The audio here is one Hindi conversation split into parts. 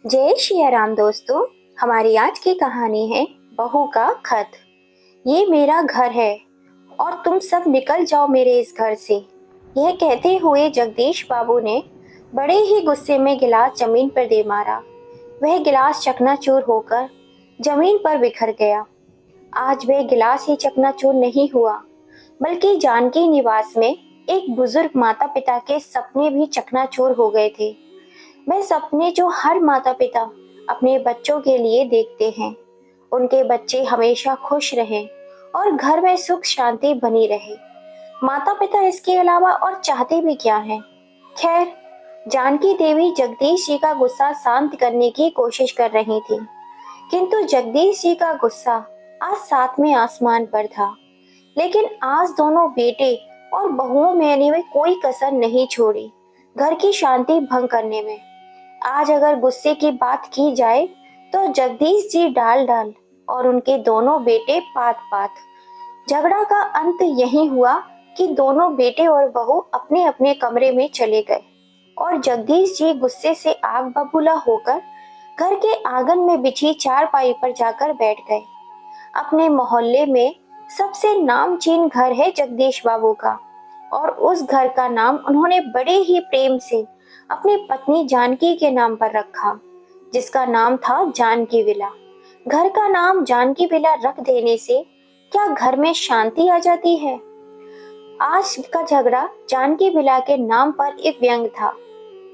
जय श्री राम दोस्तों। हमारी आज की कहानी है बहू का खत। ये मेरा घर है और तुम सब निकल जाओ मेरे इस घर से। यह कहते हुए जगदीश बाबू ने बड़े ही गुस्से में गिलास जमीन पर दे मारा। वह गिलास चकनाचूर होकर जमीन पर बिखर गया। आज वह गिलास ही चकनाचूर नहीं हुआ, बल्कि जानकी निवास में एक बुजुर्ग माता पिता के सपने भी चकनाचूर हो गए थे। वह सपने जो हर माता पिता अपने बच्चों के लिए देखते हैं, उनके बच्चे हमेशा खुश रहें और घर में सुख शांति बनी रहे। माता पिता इसके अलावा और चाहते भी क्या हैं? खैर, जानकी देवी जगदीश जी का गुस्सा शांत करने की कोशिश कर रही थी, किंतु जगदीश जी का गुस्सा आज सातवें आसमान पर था। लेकिन आज दोनों बेटे और बहुओं में कोई कसर नहीं छोड़ी घर की शांति भंग करने में। आज अगर गुस्से की बात की जाए तो जगदीश जी डाल डाल और उनके दोनों बेटे पात पात। झगड़ा का अंत यही हुआ कि दोनों बेटे और बहू अपने अपने कमरे में चले गए और जगदीश जी गुस्से से आग बबूला होकर घर के आंगन में बिछी चारपाई पर जाकर बैठ गए। अपने मोहल्ले में सबसे नामचीन घर है जगदीश बाबू का, और उस घर का नाम उन्होंने बड़े ही प्रेम से अपनी पत्नी जानकी के नाम पर रखा, जिसका नाम था जानकी विला। घर का नाम जानकी विला रख देने से क्या घर में शांति आ जाती है? आज का झगड़ा जानकी विला के नाम पर एक व्यंग था।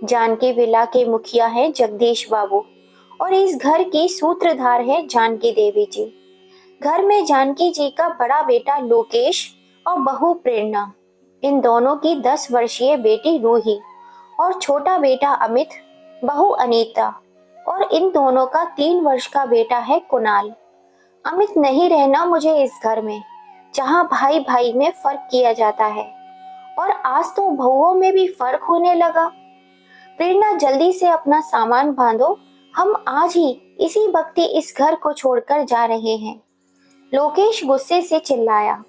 जानकी विला के मुखिया हैं जगदीश बाबू और इस घर की सूत्रधार है जानकी देवी जी। घर में जानकी जी का बड़ा बेटा लोकेश और बहू प्रेरणा, इन दोनों की 10 वर्षीय बेटी रूही और छोटा बेटा अमित, बहू अनीता, और इन दोनों का 3 वर्ष का बेटा है कुणाल। अमित नहीं रहना मुझे इस घर में, जहाँ भाई भाई में फर्क किया जाता है, और आज तो बहुओं में भी फर्क होने लगा। प्रेरणा, जल्दी से अपना सामान बांधो, हम आज ही इसी वक्त इस घर को छोड़कर जा रहे हैं। लोकेश गुस्से से चिल्लाया।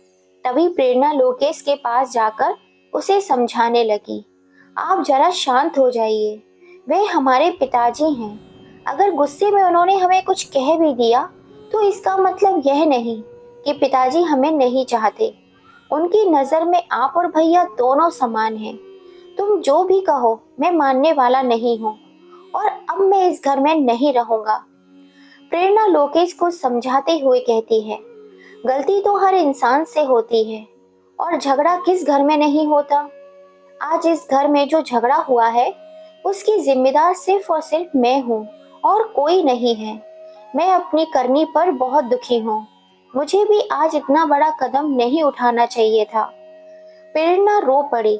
तभी प्रेरणा लोकेश के पास जाकर उसे समझाने लगी, आप जरा शांत हो जाइए, वे हमारे पिताजी हैं। अगर गुस्से में उन्होंने हमें कुछ कह भी दिया तो इसका मतलब यह नहीं कि पिताजी हमें नहीं चाहते। उनकी नज़र में आप और भैया दोनों समान हैं। तुम जो भी कहो मैं मानने वाला नहीं हूँ, और अब मैं इस घर में नहीं रहूंगा। प्रेरणा लोकेश को समझाते हुए कहती है, गलती तो हर इंसान से होती है, और झगड़ा किस घर में नहीं होता। आज इस घर में जो झगड़ा हुआ है उसकी जिम्मेदार सिर्फ और सिर्फ मैं हूँ और कोई नहीं है। मैं अपनी करनी पर बहुत दुखी हूँ। मुझे भी आज इतना बड़ा कदम नहीं उठाना चाहिए था। प्रेरणा रो पड़ी।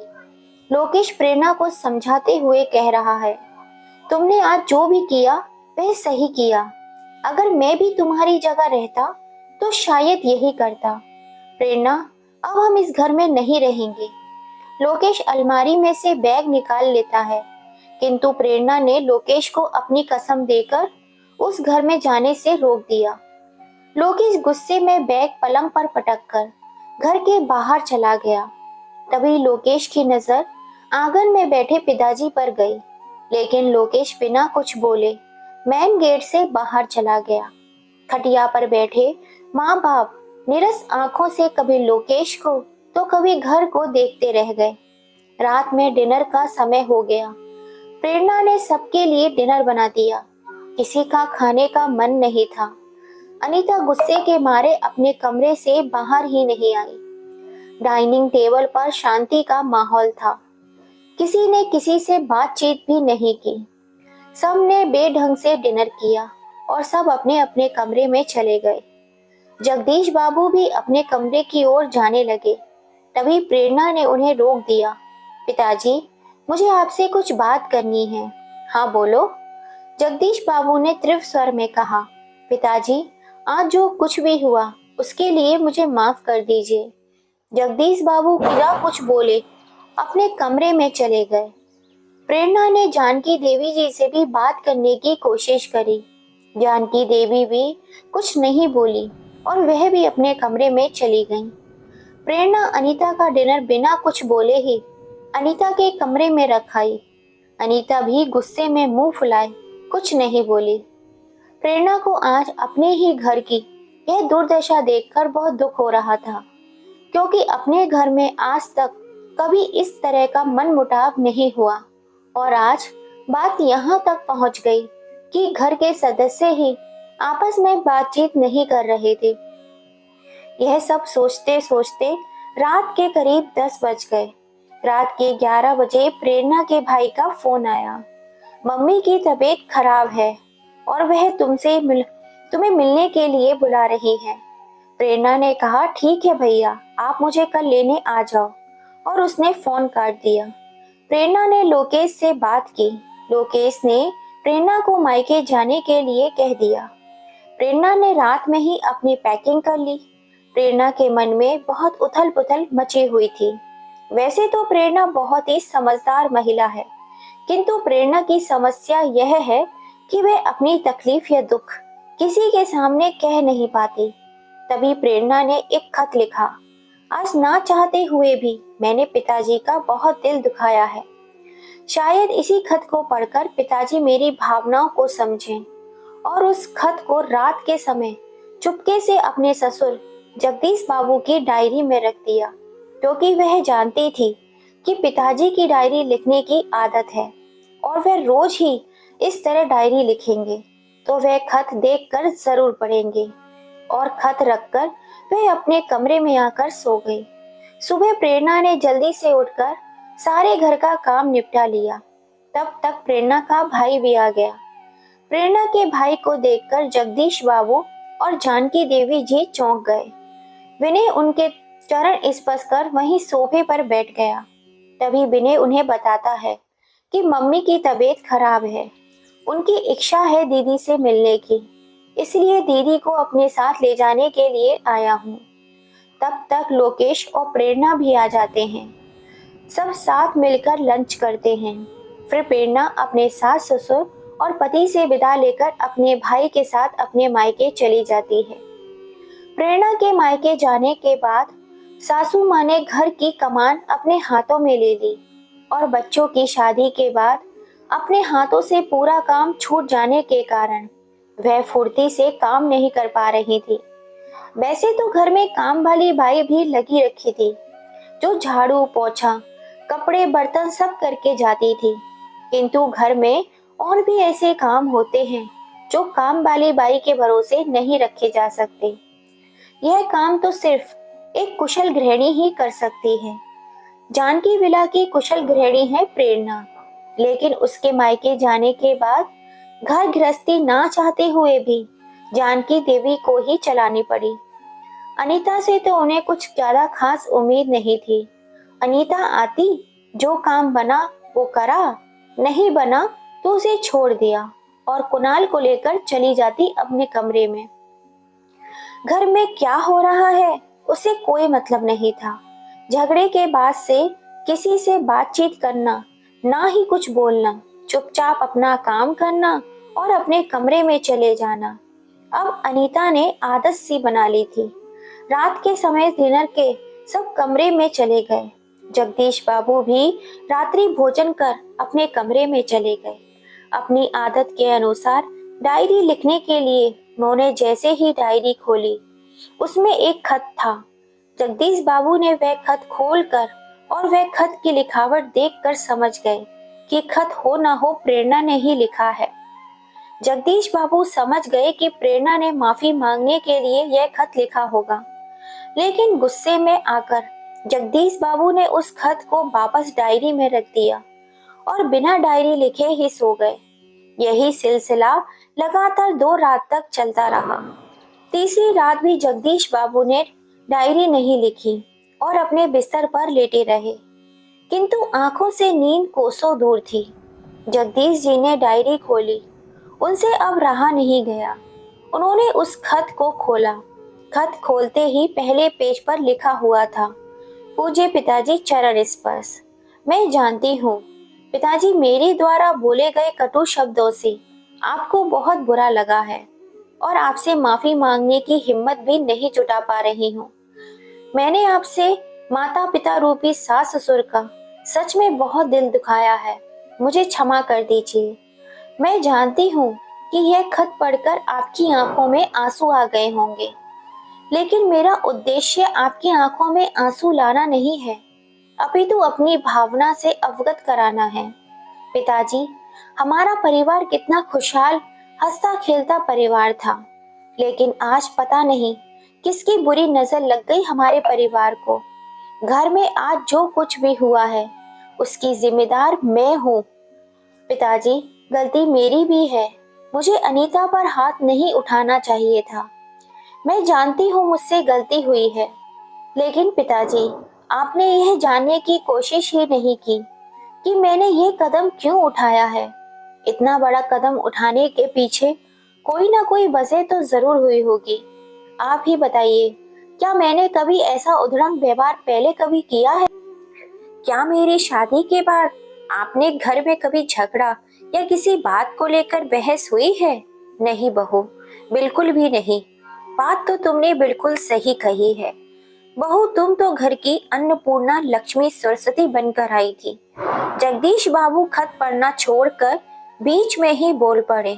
लोकेश प्रेरणा को समझाते हुए कह रहा है, तुमने आज जो भी किया वह सही किया। अगर मैं भी तुम्हारी जगह रहता तो शायद यही करता। प्रेरणा, अब हम इस घर में नहीं रहेंगे। लोकेश अलमारी में से बैग निकाल लेता है, किंतु प्रेरणा ने लोकेश को अपनी कसम देकर उस घर में जाने से रोक दिया। लोकेश गुस्से में बैग पलंग पर पटककर घर के बाहर चला गया। तभी लोकेश की नजर आंगन में बैठे पिताजी पर गई, लेकिन लोकेश बिना कुछ बोले मेन गेट से बाहर चला गया। खटिया पर बैठे माँ बाप निरस आंखों से कभी लोकेश को तो कभी घर को देखते रह गए। रात में डिनर का समय हो गया। प्रेरणा ने सबके लिए डिनर बना दिया। किसी का खाने का मन नहीं था। अनीता गुस्से के मारे अपने कमरे से बाहर ही नहीं आई। डाइनिंग टेबल पर शांति का माहौल था। किसी ने किसी से बातचीत भी नहीं की। सब ने बेढंग से डिनर किया और सब अपने अपने कमरे में चले गए। जगदीश बाबू भी अपने कमरे की ओर जाने लगे। तभी प्रेरणा ने उन्हें रोक दिया। पिताजी, मुझे आपसे कुछ बात करनी है। हाँ बोलो, जगदीश बाबू ने तीव्र स्वर में कहा। पिताजी, आज जो कुछ भी हुआ उसके लिए मुझे माफ कर दीजिए। जगदीश बाबू बिना कुछ बोले अपने कमरे में चले गए। प्रेरणा ने जानकी देवी जी से भी बात करने की कोशिश करी। जानकी देवी भी कुछ नहीं बोली और वह भी अपने कमरे में चली गईं। प्रेरणा अनीता का डिनर बिना कुछ बोले ही अनीता के कमरे में रख आई। अनीता भी गुस्से में मुंह फुलाए कुछ नहीं बोली। प्रेरणा को आज अपने ही घर की यह दुर्दशा देखकर बहुत दुख हो रहा था, क्योंकि अपने घर में आज तक कभी इस तरह का मनमुटाव नहीं हुआ और आज बात यहाँ तक पहुँच गई कि घर के सदस्य ही आपस में बातचीत नहीं कर रहे थे। यह सब सोचते सोचते रात के करीब 10 बज गए। रात के 11 बजे प्रेरणा के भाई का फोन आया। मम्मी की तबीयत खराब है और वह तुम्हें मिलने के लिए बुला रही है। प्रेरणा ने कहा, ठीक है भैया, आप मुझे कल लेने आ जाओ, और उसने फोन काट दिया। प्रेरणा ने लोकेश से बात की। लोकेश ने प्रेरणा को मायके जाने के लिए कह दिया। प्रेरणा ने रात में ही अपनी पैकिंग कर ली। प्रेरणा के मन में बहुत उथल पुथल मची हुई थी। वैसे तो प्रेरणा बहुत ही समझदार महिला है, किंतु प्रेरणा की समस्या यह है कि वह अपनी तकलीफ या दुख किसी के सामने कह नहीं पाती। तभी प्रेरणा ने एक खत लिखा। आज ना चाहते हुए भी मैंने पिताजी का बहुत दिल दुखाया है। शायद इसी खत को पढ़कर पिताजी मेरी भावनाओं को समझें। और उस खत को रात के समय चुपके से अपने ससुर जगदीश बाबू की डायरी में रख दिया, क्योंकि वह जानती थी कि पिताजी की डायरी लिखने की आदत है और वह रोज ही इस तरह डायरी लिखेंगे तो वह खत देखकर जरूर पढ़ेंगे। और खत रखकर वह अपने कमरे में आकर सो गई। सुबह प्रेरणा ने जल्दी से उठकर सारे घर का काम निपटा लिया। तब तक प्रेरणा का भाई भी आ गया। प्रेरणा के भाई को देखकर जगदीश बाबू और जानकी देवी जी चौंक गए। विनय उनके चरण स्पर्श कर वहीं सोफे पर बैठ गया। तभी विनय उन्हें बताता है कि मम्मी की तबीयत खराब है। उनकी इच्छा है दीदी से मिलने की, इसलिए दीदी को अपने साथ ले जाने के लिए आया हूँ। तब तक लोकेश और प्रेरणा भी आ जाते हैं। सब साथ मिलकर लंच करते हैं। फिर प्रेरणा अपने सास ससुर और पति से विदा लेकर अपने भाई के साथ अपने मायके चली जाती है। प्रेरणा के मायके जाने के बाद सासू माँ ने घर की कमान अपने हाथों में ले ली और बच्चों की शादी के बाद अपने हाथों से पूरा काम छूट जाने के कारण वह फुर्ती से काम नहीं कर पा रही थी। वैसे तो घर में काम वाली बाई भी लगी रखी थी, जो झाड़ू पोछा कपड़े बर्तन सब करके जाती थी, किंतु घर में और भी ऐसे काम होते हैं जो काम वाली बाई के भरोसे नहीं रखे जा सकते। यह काम तो सिर्फ एक कुशल गृहिणी ही कर सकती है। जानकी विला की कुशल गृहिणी है प्रेरणा, लेकिन उसके मायके जाने के बाद घर गृहस्थी ना चाहते हुए भी जानकी देवी को ही चलानी पड़ी। अनीता से तो उन्हें कुछ ज्यादा खास उम्मीद नहीं थी। अनीता आती, जो काम बना वो करा, नहीं बना तो उसे छोड़ दिया और कुणाल को लेकर चली जाती अपने कमरे में। घर में क्या हो रहा है उसे कोई मतलब नहीं था। झगड़े के बाद से किसी से बातचीत करना, ना ही कुछ बोलना, चुपचाप अपना काम करना और अपने कमरे में चले जाना अब अनीता ने आदत सी बना ली थी। रात के समय डिनर के सब कमरे में चले गए। जगदीश बाबू भी रात्रि भोजन कर अपने कमरे में चले गए। अपनी आदत के अनुसार डायरी लिखने के लिए उन्होंने जैसे ही डायरी खोली, उसमें एक खत था। जगदीश बाबू ने वह खत खोलकर और वह खत की लिखावट देखकर समझ गए कि खत हो ना हो प्रेरणा ने ही लिखा है। जगदीश बाबू समझ गए कि प्रेरणा ने माफी मांगने के लिए यह खत लिखा होगा, लेकिन गुस्से में आकर जगदीश बाबू ने उस खत को वापस डायरी में रख दिया और बिना डायरी लिखे ही सो गए। यही सिलसिला लगातार 2 रात तक चलता रहा। तीसरी रात भी जगदीश बाबू ने डायरी नहीं लिखी और अपने बिस्तर पर लेटे रहे, किंतु आंखों से नींद कोसों दूर थी। जगदीश जी ने डायरी खोली, उनसे अब रहा नहीं गया। उन्होंने उस खत को खोला। खत खोलते ही पहले पेज पर लिखा हुआ था, पूज्य पिताजी चरण स्पर्श। मैं जानती हूँ पिताजी, मेरे द्वारा बोले गए कटु शब्दों से आपको बहुत बुरा लगा है और आपसे माफी मांगने की हिम्मत भी नहीं जुटा पा रही हूँ। मैंने आपसे माता पिता रूपी सास ससुर का सच में बहुत दिल दुखाया है, मुझे क्षमा कर दीजिए। मैं जानती हूँ कि यह खत पढ़कर आपकी आंखों में आंसू आ गए होंगे, लेकिन मेरा उद्देश्य आपकी आंखों में आंसू लाना नहीं है, अपितु अपनी भावना से अवगत कराना है। पिताजी, हमारा परिवार कितना खुशहाल, हंसता खेलता परिवार था, लेकिन आज पता नहीं किसकी बुरी नजर लग गई हमारे परिवार को। घर में आज जो कुछ भी हुआ है उसकी जिम्मेदार मैं हूँ। पिताजी, गलती मेरी भी है। मुझे अनीता पर हाथ नहीं उठाना चाहिए था। मैं जानती हूँ मुझसे गलती हुई है, लेकिन पिताजी, आपने यह जानने की कोशिश ही नहीं की कि मैंने ये कदम क्यों उठाया है। इतना बड़ा कदम उठाने के पीछे कोई ना कोई वजह तो जरूर हुई होगी। आप ही बताइए, क्या मैंने कभी ऐसा उद्धरण व्यवहार पहले कभी किया है? क्या मेरी शादी के बाद आपने घर में कभी झगड़ा या किसी बात को लेकर बहस हुई है? नहीं बहू, बिल्कुल भी नहीं। बात तो तुमने बिल्कुल सही कही है। बहू, तुम तो घर की अन्नपूर्णा लक्ष्मी सरस्वती बनकर आई थी। जगदीश बाबू खत पढ़ना छोड़कर बीच में ही बोल पड़े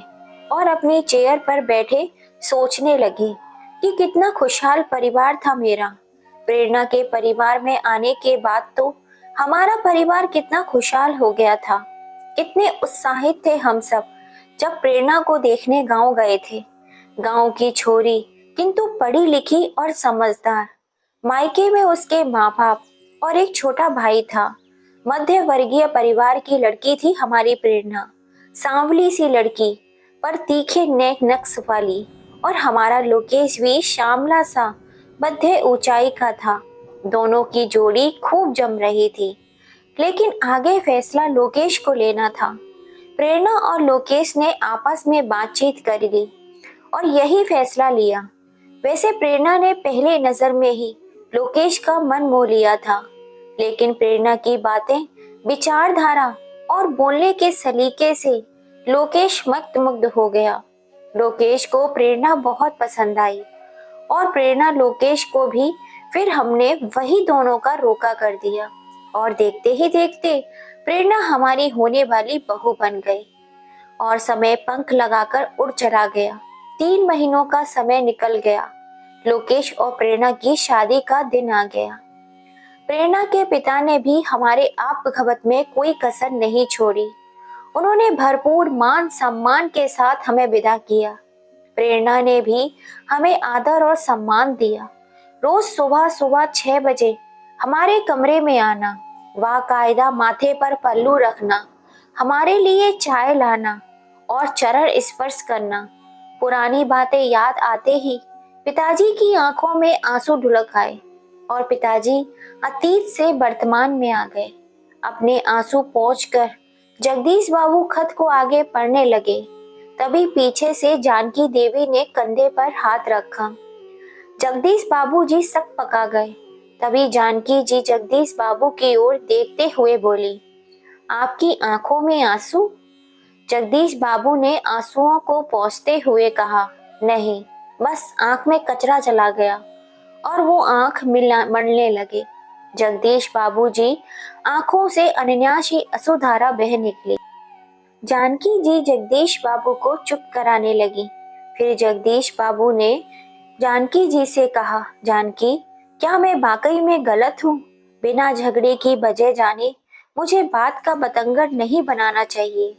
और अपनी चेयर पर बैठे सोचने लगे कि कितना खुशहाल परिवार था मेरा। प्रेरणा के परिवार में आने के बाद तो हमारा परिवार कितना खुशहाल हो गया था। कितने उत्साहित थे हम सब जब प्रेरणा को देखने गांव गए थे। गांव की छोरी, किंतु पढ़ी लिखी और समझदार। मायके में उसके माँ बाप और एक छोटा भाई था। मध्य वर्गीय परिवार की लड़की थी हमारी प्रेरणा। सांवली सी लड़की, पर तीखे नेक नक्श वाली। और हमारा लोकेश भी श्यामला सा, मध्य ऊंचाई का था। दोनों की जोड़ी खूब जम रही थी, लेकिन आगे फैसला लोकेश को लेना था। प्रेरणा और लोकेश ने आपस में बातचीत कर ली और यही फैसला लिया। वैसे प्रेरणा ने पहले नजर में ही लोकेश का मन मोह लिया था, लेकिन प्रेरणा की बातें, विचारधारा और बोलने के सलीके से लोकेश मंत्रमुग्ध हो गया। लोकेश को प्रेरणा बहुत पसंद आई और प्रेरणा लोकेश को भी। फिर हमने वही दोनों का रोका कर दिया और देखते ही देखते प्रेरणा हमारी होने वाली बहू बन गई और समय पंख लगाकर उड़ चला गया। 3 महीनों का समय निकल गया। लोकेश और प्रेरणा की शादी का दिन आ गया। प्रेरणा के पिता ने भी हमारे आपभगत में कोई कसर नहीं छोड़ी। उन्होंने भरपूर मान सम्मान के साथ हमें विदा किया। प्रेरणा ने भी हमें आदर और सम्मान दिया। रोज सुबह सुबह 6 बजे हमारे कमरे में आना, बाकायदा माथे पर पल्लू रखना, हमारे लिए चाय लाना और चरण स्पर्श करना। पुरानी बातें याद आते ही पिताजी की आंखों में आंसू ढुलक आए और पिताजी अतीत से वर्तमान में आ गए। अपने आंसू पोंछकर जगदीश बाबू खत को आगे पढ़ने लगे। तभी पीछे से जानकी देवी ने कंधे पर हाथ रखा। जगदीश बाबू जी सक पका गए। तभी जानकी जी जगदीश बाबू की ओर देखते हुए बोली, आपकी आंखों में आंसू? जगदीश बाबू ने आंसुओं को पोंछते हुए कहा, नहीं, बस आंख में कचरा चला गया। और वो आंख मलने लगे। जगदीश बाबू जी आंखों से अनन्यासी अश्रुधारा बह निकली। जानकी जी जगदीश बाबू को चुप कराने लगी। फिर जगदीश बाबू ने जानकी जी से कहा, जानकी, क्या मैं वाकई में गलत हूँ? बिना झगड़े की वजह जाने मुझे बात का बतंगड़ नहीं बनाना चाहिए।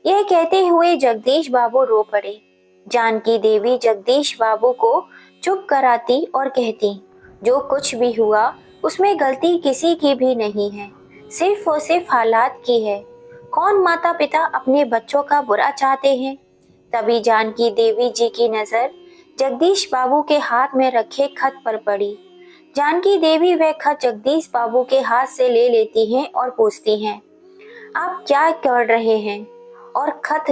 यह कहते हुए जगदीश बाबू रो पड़े। जानकी देवी जगदीश बाबू को चुप कराती और कहती, जो कुछ भी हुआ उसमें गलती किसी की भी नहीं है, सिर्फ और सिर्फ हालात की है। कौन माता पिता अपने बच्चों का बुरा चाहते हैं? तभी जानकी देवी जी की नजर जगदीश बाबू के हाथ में रखे खत पर पड़ी। जानकी देवी वह खत जगदीश बाबू के हाथ से ले लेती हैं और पूछती हैं, आप क्या कर रहे हैं? और खत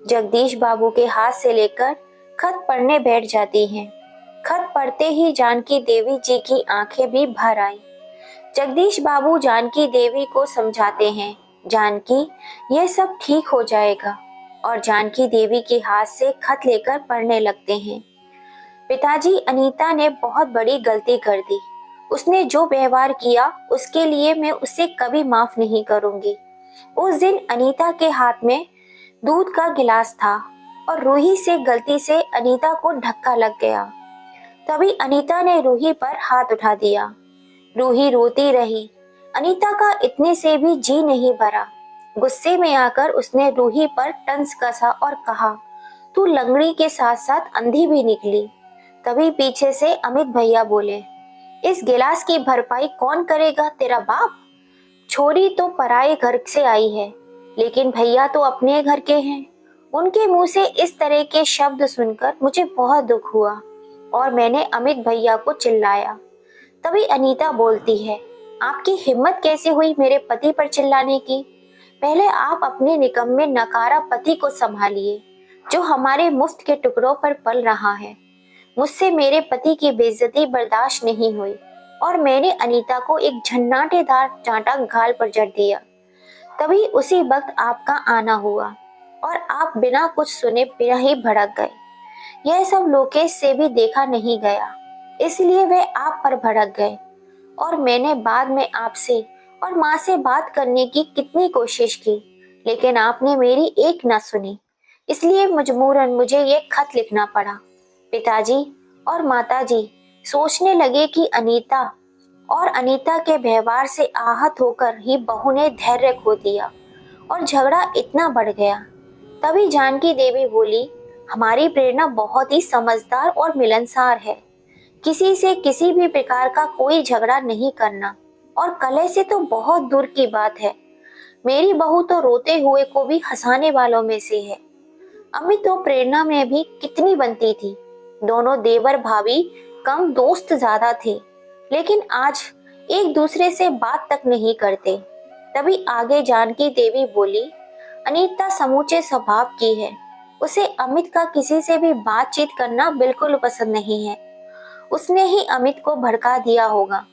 जगदीश बाबू के हाथ से लेकर खत पढ़ने बैठ जाती हैं। खत पढ़ते ही जानकी देवी जी की आंखें भी भर आई। जगदीश बाबू जानकी देवी को समझाते हैं, जानकी, यह सब ठीक हो जाएगा। और जानकी देवी के हाथ से खत लेकर पढ़ने लगते हैं। पिताजी, अनीता ने बहुत बड़ी गलती कर दी। उसने जो व्यवहार किया उसके लिए मैं उसे कभी माफ नहीं करूंगी। उस दिन अनीता के हाथ में दूध का गिलास था और रूही से गलती से अनीता को धक्का लग गया। तभी अनीता ने रूही पर हाथ उठा दिया। रूही रोती रही। अनीता का इतने से भी जी नहीं भरा। गुस्से में आकर उसने रूही पर तंज कसा और कहा, तू लंगड़ी के साथ साथ अंधी भी निकली। तभी पीछे से अमित भैया बोले, इस गिलास की भरपाई कौन करेगा, तेरा बाप? छोरी तो पराये घर से आई है, लेकिन भैया तो अपने घर के हैं। उनके मुंह से इस तरह के शब्द सुनकर मुझे बहुत दुख हुआ और मैंने अमित भैया को चिल्लाया। तभी अनीता बोलती है, आपकी हिम्मत कैसे हुई मेरे पति पर चिल्लाने की? पहले आप अपने निकम्मे नकारा पति को संभालिए, जो हमारे मुफ्त के टुकड़ों पर पल रहा है। मुझसे मेरे पति की बेइज्जती बर्दाश्त नहीं हुई और मैंने अनीता को एक झन्नाटेदार चांटा गाल पर जड़ दिया। तभी उसी वक्त आपका आना हुआ और आप बिना कुछ सुने बिना ही भड़क गए। यह सब लोकेश से भी देखा नहीं गया, इसलिए वे आप पर भड़क गए और मैंने बाद में आपसे और माँ से बात करने की कितनी कोशिश की, लेकिन आपने मेरी एक न सुनी। इसलिए मजबूरन मुझे ये खत लिखना पड़ा। पिताजी और माताजी सोचने लगे कि अनीता के व्यवहार से आहत होकर ही बहू ने धैर्य खो दिया और झगड़ा इतना बढ़ गया। तभी जानकी देवी बोली, हमारी प्रेरणा बहुत ही समझदार और मिलनसार है। किसी से किसी भी प्रकार का कोई झगड़ा नहीं करना और कलह से तो बहुत दूर की बात है। मेरी बहू तो रोते हुए को भी हंसाने वालों में से है। अमित तो प्रेरणा में भी कितनी बनती थी। दोनों देवर भाभी कम दोस्त ज्यादा थे, लेकिन आज एक दूसरे से बात तक नहीं करते। तभी आगे जानकी देवी बोली, अनीता समूचे स्वभाव की है। उसे अमित का किसी से भी बातचीत करना बिल्कुल पसंद नहीं है। उसने ही अमित को भड़का दिया होगा।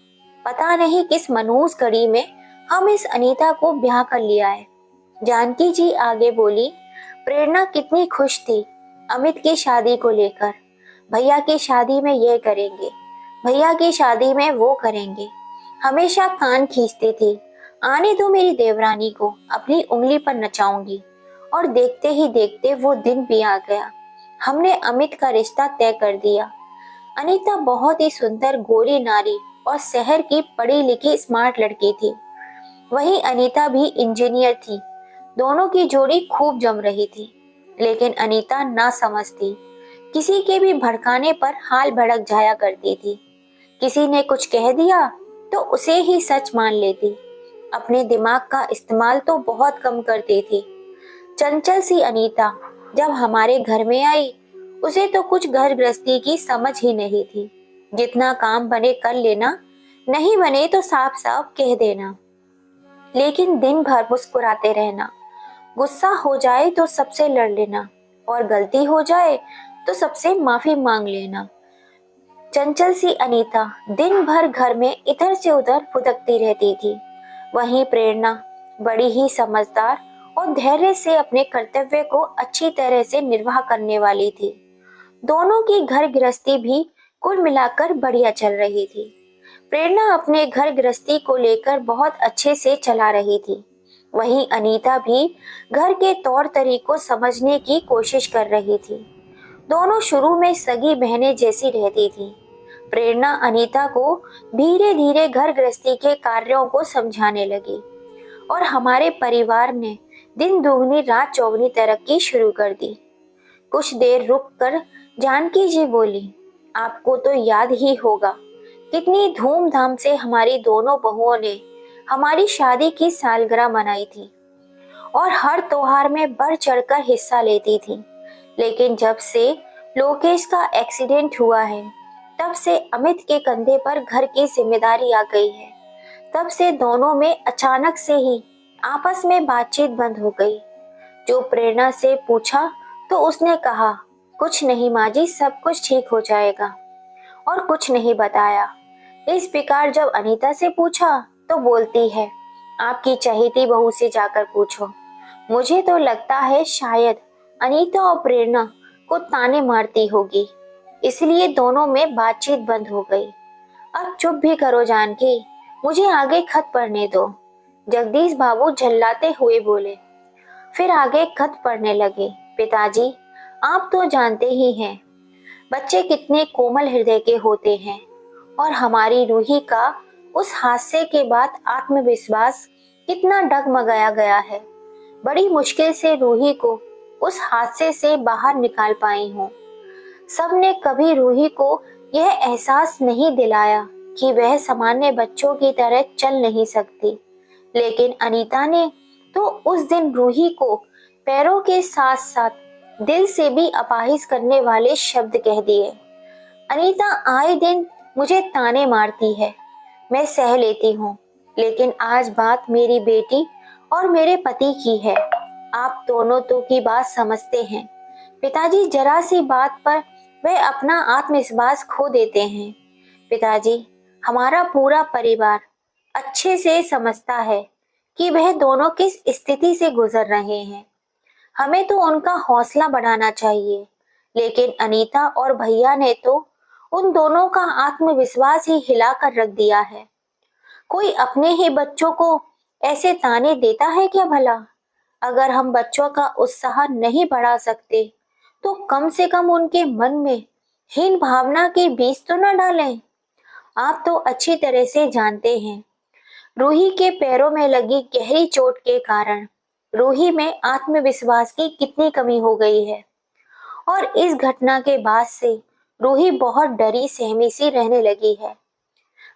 पता नहीं किस मनहूस घड़ी में हम इस अनीता को ब्याह कर लिया है। जानकी जी आगे बोली, प्रेरणा कितनी खुश थी अमित की शादी को लेकर। भैया की शादी में ये करेंगे, भैया की शादी में वो करेंगे, हमेशा कान खींचती थी। आने दो मेरी देवरानी को, अपनी उंगली पर नचाऊंगी। और देखते ही देखते वो दिन भी आ गया। हमने अमित का रिश्ता तय कर दिया। अनीता बहुत ही सुंदर गोरी नारी और शहर की पढ़ी लिखी स्मार्ट लड़की थी। वहीं अनीता भी इंजीनियर थी। दोनों की जोड़ी खूब जम रही थी, लेकिन अनीता ना समझती। किसी के भी भड़काने पर हाल भड़क जाया करती थी। किसी ने कुछ कह दिया तो उसे ही सच मान लेती। अपने दिमाग का इस्तेमाल तो बहुत कम करती थी। चंचल सी अनीता जब हमारे घर में आई, उसे तो कुछ घर गृहस्थी की समझ ही नहीं थी। जितना काम बने कर लेना, नहीं बने तो साफ साफ कह देना, लेकिन दिन भर मुस्कुराते रहना। गुस्सा हो जाए तो सबसे लड़ लेना और गलती हो जाए तो सबसे माफी मांग लेना। चंचल सी अनीता दिन भर घर में इधर से उधर फुदकती रहती थी। वहीं प्रेरणा बड़ी ही समझदार और धैर्य से अपने कर्तव्य को अच्छी तरह से निर्वाह करने वाली थी। दोनों की घर गृहस्थी भी कुल मिलाकर बढ़िया चल रही थी। प्रेरणा अपने घर गृहस्थी को लेकर बहुत अच्छे से चला रही थी। वहीं अनीता भी घर के तौर तरीकों समझने की कोशिश कर रही थी। दोनों शुरू में सगी बहनें जैसी रहती थी। प्रेरणा अनीता को धीरे धीरे घर गृहस्थी के कार्यों को समझाने लगी और हमारे परिवार ने दिन दुगनी रात चौगनी तरक्की शुरू कर दी। कुछ देर रुककर जानकी जी बोली, आपको तो याद ही होगा कितनी धूमधाम से हमारी दोनों बहुओं ने हमारी शादी की सालगिरह मनाई थी और हर त्योहार में बढ़ चढ़कर हिस्सा लेती थी। लेकिन जब से लोकेश का एक्सीडेंट हुआ है, तब से अमित के कंधे पर घर की जिम्मेदारी आ गई है। तब से दोनों में अचानक से ही आपस में बातचीत बंद हो गई। जो प्रेरणा से पूछा तो उसने कहा, कुछ नहीं माँ जी, सब कुछ ठीक हो जाएगा, और कुछ नहीं बताया। इस प्रकार जब अनीता से पूछा तो बोलती है, आपकी चहेती बहू से जाकर पूछो। मुझे तो लगता है शायद अनीता और प्रेरणा को ताने मारती होगी, इसलिए दोनों में बातचीत बंद हो गई। अब चुप भी करो जानकी, मुझे आगे खत पढ़ने दो। जगदीश बाबू झल्लाते हुए बोले, फिर आगे खत पढ़ने लगे। पिताजी, आप तो जानते ही हैं बच्चे कितने कोमल हृदय के होते हैं, और हमारी रूही का उस हादसे के बाद आत्मविश्वास कितना डगमगाया गया है। बड़ी मुश्किल से रूही को उस हादसे से बाहर निकाल पाई हूँ। सबने कभी रूही को यह एहसास नहीं दिलाया कि वह सामान्य बच्चों की तरह चल नहीं सकती, लेकिन अनीता ने तो उस दिन रूही को पैरों के साथ साथ दिल से भी अपाहिज करने वाले शब्द कह दिए। अनीता आए दिन मुझे ताने मारती है, मैं सह लेती हूँ, लेकिन आज बात मेरी बेटी और मेरे पति की है। आप दोनों तो की बात समझते हैं। पिताजी, जरा सी बात पर वह अपना आत्मविश्वास खो देते हैं। पिताजी, हमारा पूरा परिवार अच्छे से समझता है कि वह दोनों किस स्थिति से गुजर रहे हैं। हमें तो उनका हौसला बढ़ाना चाहिए, लेकिन अनीता और भैया ने तो उन दोनों का आत्मविश्वास ही हिलाकर रख दिया है। कोई अपने ही बच्चों को ऐसे ताने देता है क्या भला? अगर हम बच्चों का उत्साह नहीं बढ़ा सकते तो कम से कम उनके मन में हीन भावना के बीज तो न डालें। आप तो अच्छी तरह से जानते हैं, रूही के पैरों में लगी गहरी चोट के कारण रूही में आत्मविश्वास की कितनी कमी हो गई है, और इस घटना के बाद से रूही बहुत डरी सहमी सी रहने लगी है।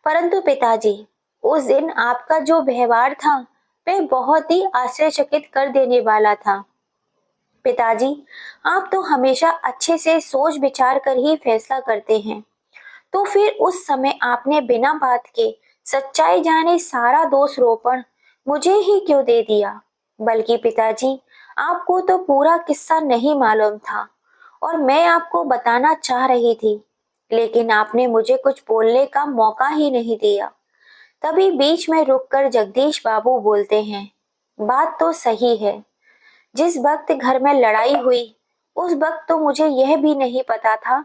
परंतु पिताजी, उस दिन आपका जो व्यवहार था वह बहुत ही आश्चर्यचकित कर देने वाला था। पिताजी, आप तो हमेशा अच्छे से सोच विचार कर ही फैसला करते हैं, तो फिर उस समय आपने बिना बात के सच्चाई जाने सारा दोष रोपण मुझे ही क्यों दे दिया? बल्कि पिताजी, आपको तो पूरा किस्सा नहीं मालूम था और मैं आपको बताना चाह रही थी, लेकिन आपने मुझे कुछ बोलने का मौका ही नहीं दिया। तभी बीच में रुककर जगदीश बाबू बोलते हैं, बात तो सही है। जिस वक्त घर में लड़ाई हुई उस वक्त तो मुझे यह भी नहीं पता था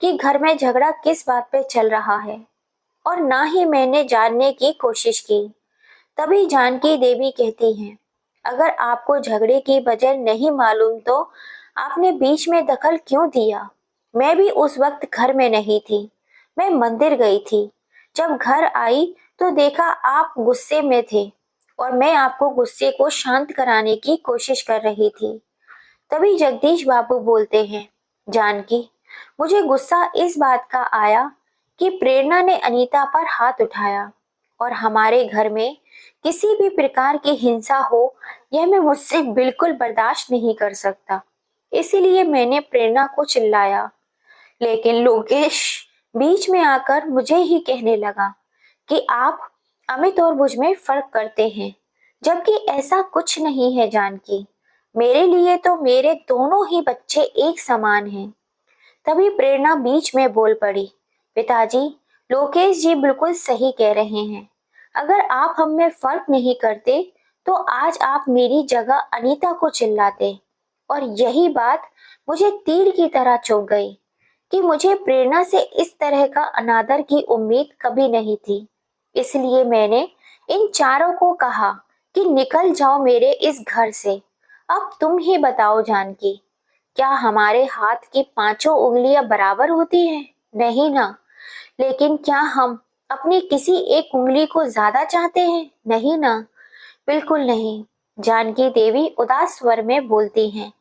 कि घर में झगड़ा किस बात पे चल रहा है, और ना ही मैंने जानने की कोशिश की। तभी जानकी देवी कहती हैं, अगर आपको झगड़े की वजह नहीं मालूम तो आपने बीच में दखल क्यों दिया? मैं भी उस वक्त घर में नहीं थी, मैं मंदिर गई थी। जब घर आई तो देखा आप गुस्से में थे और मैं आपको गुस्से को शांत कराने की कोशिश कर रही थी। तभी जगदीश बाबू बोलते हैं, जानकी, मुझे गुस्सा इस बात का आया कि प्रेरणा ने अनीता पर हाथ उठाया, और हमारे घर में किसी भी प्रकार की हिंसा हो यह मैं मुझसे बिल्कुल बर्दाश्त नहीं कर सकता। इसीलिए मैंने प्रेरणा को चिल्लाया, लेकिन लोकेश बीच में आकर मुझे ही कहने लगा कि आप अमित और मुझ में फर्क करते हैं, जबकि ऐसा कुछ नहीं है जानकी। मेरे लिए तो मेरे दोनों ही बच्चे एक समान हैं। तभी प्रेरणा बीच में बोल पड़ी, पिताजी, लोकेश जी बिल्कुल सही कह रहे हैं। अगर आप हम में फर्क नहीं करते तो आज आप मेरी जगह अनीता को चिल्लाते। और यही बात मुझे तीर की तरह चुभ गई कि मुझे प्रेरणा से इस तरह का अनादर की उम्मीद कभी नहीं थी। इसलिए मैंने इन चारों को कहा कि निकल जाओ मेरे इस घर से। अब तुम ही बताओ जानकी, क्या हमारे हाथ की पांचों उंगलियां बराबर होती हैं? नहीं ना। लेकिन क्या हम अपनी किसी एक उंगली को ज्यादा चाहते हैं? नहीं ना, बिल्कुल नहीं। जानकी देवी उदास स्वर में बोलती हैं,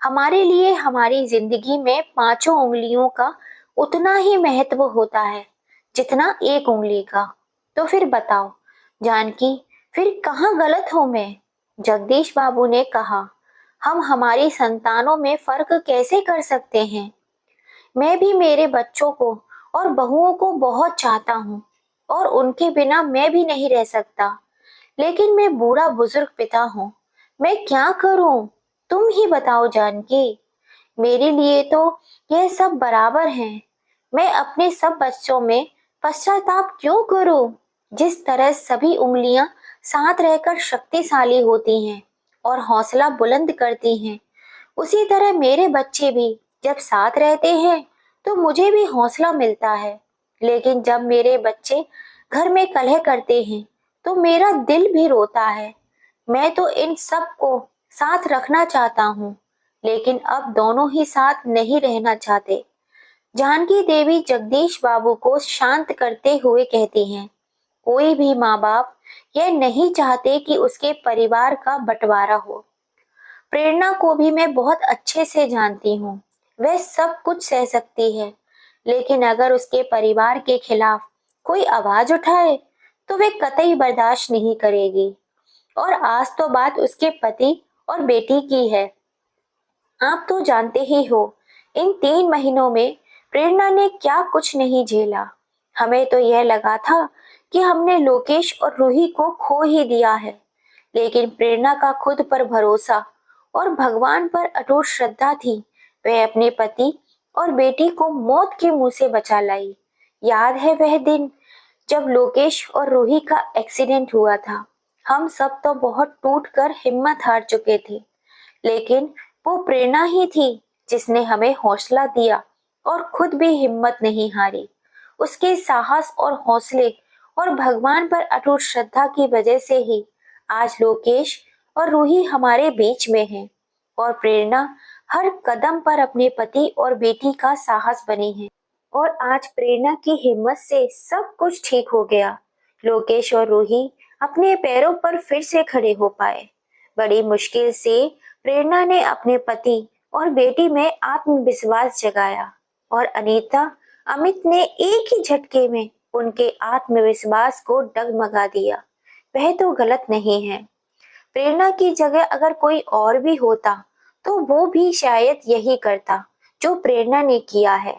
हमारे लिए हमारी जिंदगी में पांचों उंगलियों का उतना ही महत्व होता है जितना एक उंगली का। तो फिर बताओ जानकी, फिर कहाँ गलत हूं मैं? जगदीश बाबू ने कहा, हम हमारी संतानों में फर्क कैसे कर सकते हैं? मैं भी मेरे बच्चों को और बहुओं को बहुत चाहता हूँ, और उनके बिना मैं भी नहीं रह सकता। लेकिन मैं बूढ़ा बुजुर्ग पिता हूँ, मैं क्या करूँ? तुम ही बताओ जानकी। मेरे लिए तो यह सब बराबर हैं। मैं अपने सब बच्चों में पश्चाताप क्यों करूं? जिस तरह सभी उंगलियां साथ रहकर शक्तिशाली होती हैं और हौसला बुलंद करती हैं, उसी तरह मेरे बच्चे भी जब साथ रहते हैं तो मुझे भी हौसला मिलता है। लेकिन जब मेरे बच्चे घर में कलह करते हैं तो मेरा दिल भी रोता है। मैं तो इन सब को साथ रखना चाहता हूँ, लेकिन अब दोनों ही साथ नहीं रहना चाहते। जानकी देवी जगदीश बाबू को शांत करते हुए कहती हैं, कोई भी माँ बाप यह नहीं चाहते कि उसके परिवार का बंटवारा हो। प्रेरणा को भी मैं बहुत अच्छे से जानती हूँ। वह सब कुछ सह सकती है, लेकिन अगर उसके परिवार के खिलाफ कोई आवाज उठाए तो वे कतई बर्दाश्त नहीं करेगी। और आज तो बात उसके पति और बेटी की है। आप तो जानते ही हो, इन 3 महीनों में प्रेरणा ने क्या कुछ नहीं झेला। हमें तो यह लगा था कि हमने लोकेश और रूही को खो ही दिया है, लेकिन प्रेरणा का खुद पर भरोसा और भगवान पर अटूट श्रद्धा थी। वह अपने पति और बेटी को मौत के मुंह से बचा लाई। याद है वह दिन जब लोकेश और रूही का एक्सीडेंट हुआ था। हम सब तो बहुत टूट कर हिम्मत हार चुके थे, लेकिन वो प्रेरणा ही थी जिसने हमें हौसला दिया और खुद भी हिम्मत नहीं हारी। उसके साहस और हौसले और भगवान पर अटूट श्रद्धा की वजह से ही आज लोकेश और रूही हमारे बीच में हैं और प्रेरणा हर कदम पर अपने पति और बेटी का साहस बनी है। और आज प्रेरणा की हिम्मत से सब कुछ ठीक हो गया। लोकेश और रूही अपने पैरों पर फिर से खड़े हो पाए। बड़ी मुश्किल से प्रेरणा ने अपने पति और बेटी में आत्मविश्वास जगाया और अनीता अमित ने एक ही झटके में उनके आत्मविश्वास को डगमगा दिया। वह तो गलत नहीं है। प्रेरणा की जगह अगर कोई और भी होता तो वो भी शायद यही करता जो प्रेरणा ने किया है।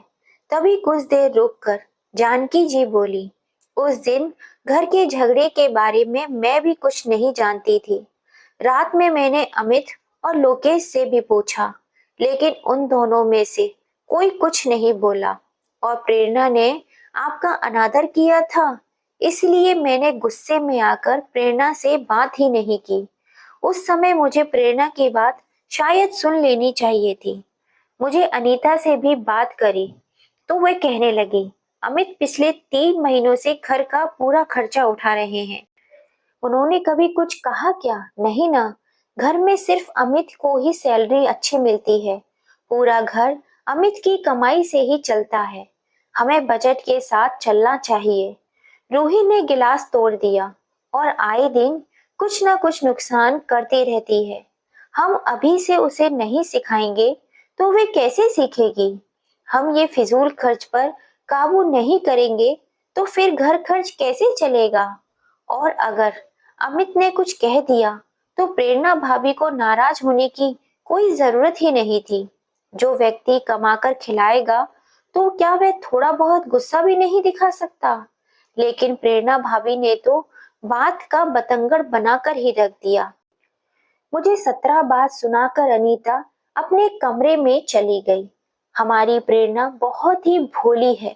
तभी कुछ देर रुककर जानकी जी बोली, उस दिन घर के झगड़े के बारे में मैं भी कुछ नहीं जानती थी। रात में मैंने अमित और लोकेश से भी पूछा, लेकिन उन दोनों में से कोई कुछ नहीं बोला। और प्रेरणा ने आपका अनादर किया था, इसलिए मैंने गुस्से में आकर प्रेरणा से बात ही नहीं की। उस समय मुझे प्रेरणा की बात शायद सुन लेनी चाहिए थी। मुझे अनीता से भी बात करी तो वह कहने लगी, अमित पिछले 3 महीनों से घर का पूरा खर्चा उठा रहे हैं। उन्होंने कभी कुछ कहा क्या? नहीं ना। घर में सिर्फ अमित को ही सैलरी अच्छी मिलती है। पूरा घर अमित की कमाई से ही चलता है। हमें बजट के साथ चलना चाहिए। रूही ने गिलास तोड़ दिया और आए दिन कुछ ना कुछ नुकसान करती रहती है। हम अभी से उसे नहीं सिखाएंगे तो वे कैसे सीखेगी? हम ये फिजूल खर्च पर काबू नहीं करेंगे तो फिर घर खर्च कैसे चलेगा? और अगर अमित ने कुछ कह दिया तो प्रेरणा भाभी को नाराज होने की कोई जरूरत ही नहीं थी। जो व्यक्ति कमाकर खिलाएगा तो क्या वह थोड़ा बहुत गुस्सा भी नहीं दिखा सकता? लेकिन प्रेरणा भाभी ने तो बात का बतंगड़ बनाकर ही रख दिया। मुझे 17 बात सुनाकर अनीता अपने कमरे में चली गई। हमारी प्रेरणा बहुत ही भोली है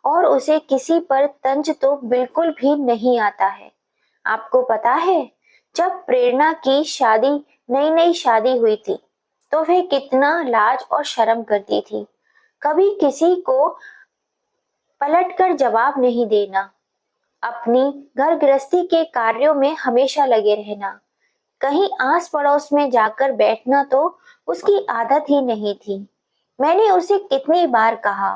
और उसे किसी पर तंज तो बिल्कुल भी नहीं आता है। आपको पता है, जब प्रेरणा की शादी नई नई शादी हुई थी तो वह कितना लाज और शर्म करती थी। कभी किसी को पलटकर जवाब नहीं देना, अपनी घर गृहस्थी के कार्यों में हमेशा लगे रहना, कहीं आस पड़ोस में जाकर बैठना तो उसकी आदत ही नहीं थी। मैंने उसे कितनी बार कहा,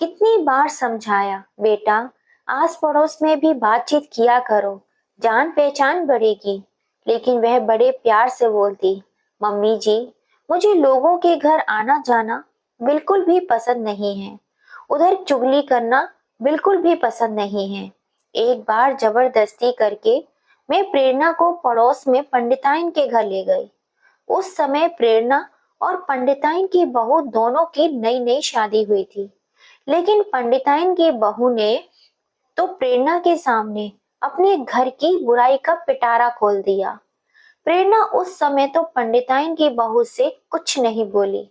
कितनी बार समझाया, बेटा आस पड़ोस में भी बातचीत किया करो, जान पहचान बढ़ेगी। लेकिन वह बड़े प्यार से बोलती, मम्मी जी मुझे लोगों के घर आना जाना बिल्कुल भी पसंद नहीं है, उधर चुगली करना बिल्कुल भी पसंद नहीं है। एक बार जबरदस्ती करके मैं प्रेरणा को पड़ोस में पंडिताइन के घर ले गई। उस समय प्रेरणा और पंडिताइन की बहू दोनों की नई नई शादी हुई थी, लेकिन पंडिताइन की बहू ने तो प्रेरणा के सामने अपने घर की बुराई का पिटारा खोल दिया। प्रेरणा उस समय तो पंडिताइन की बहू से कुछ नहीं बोली,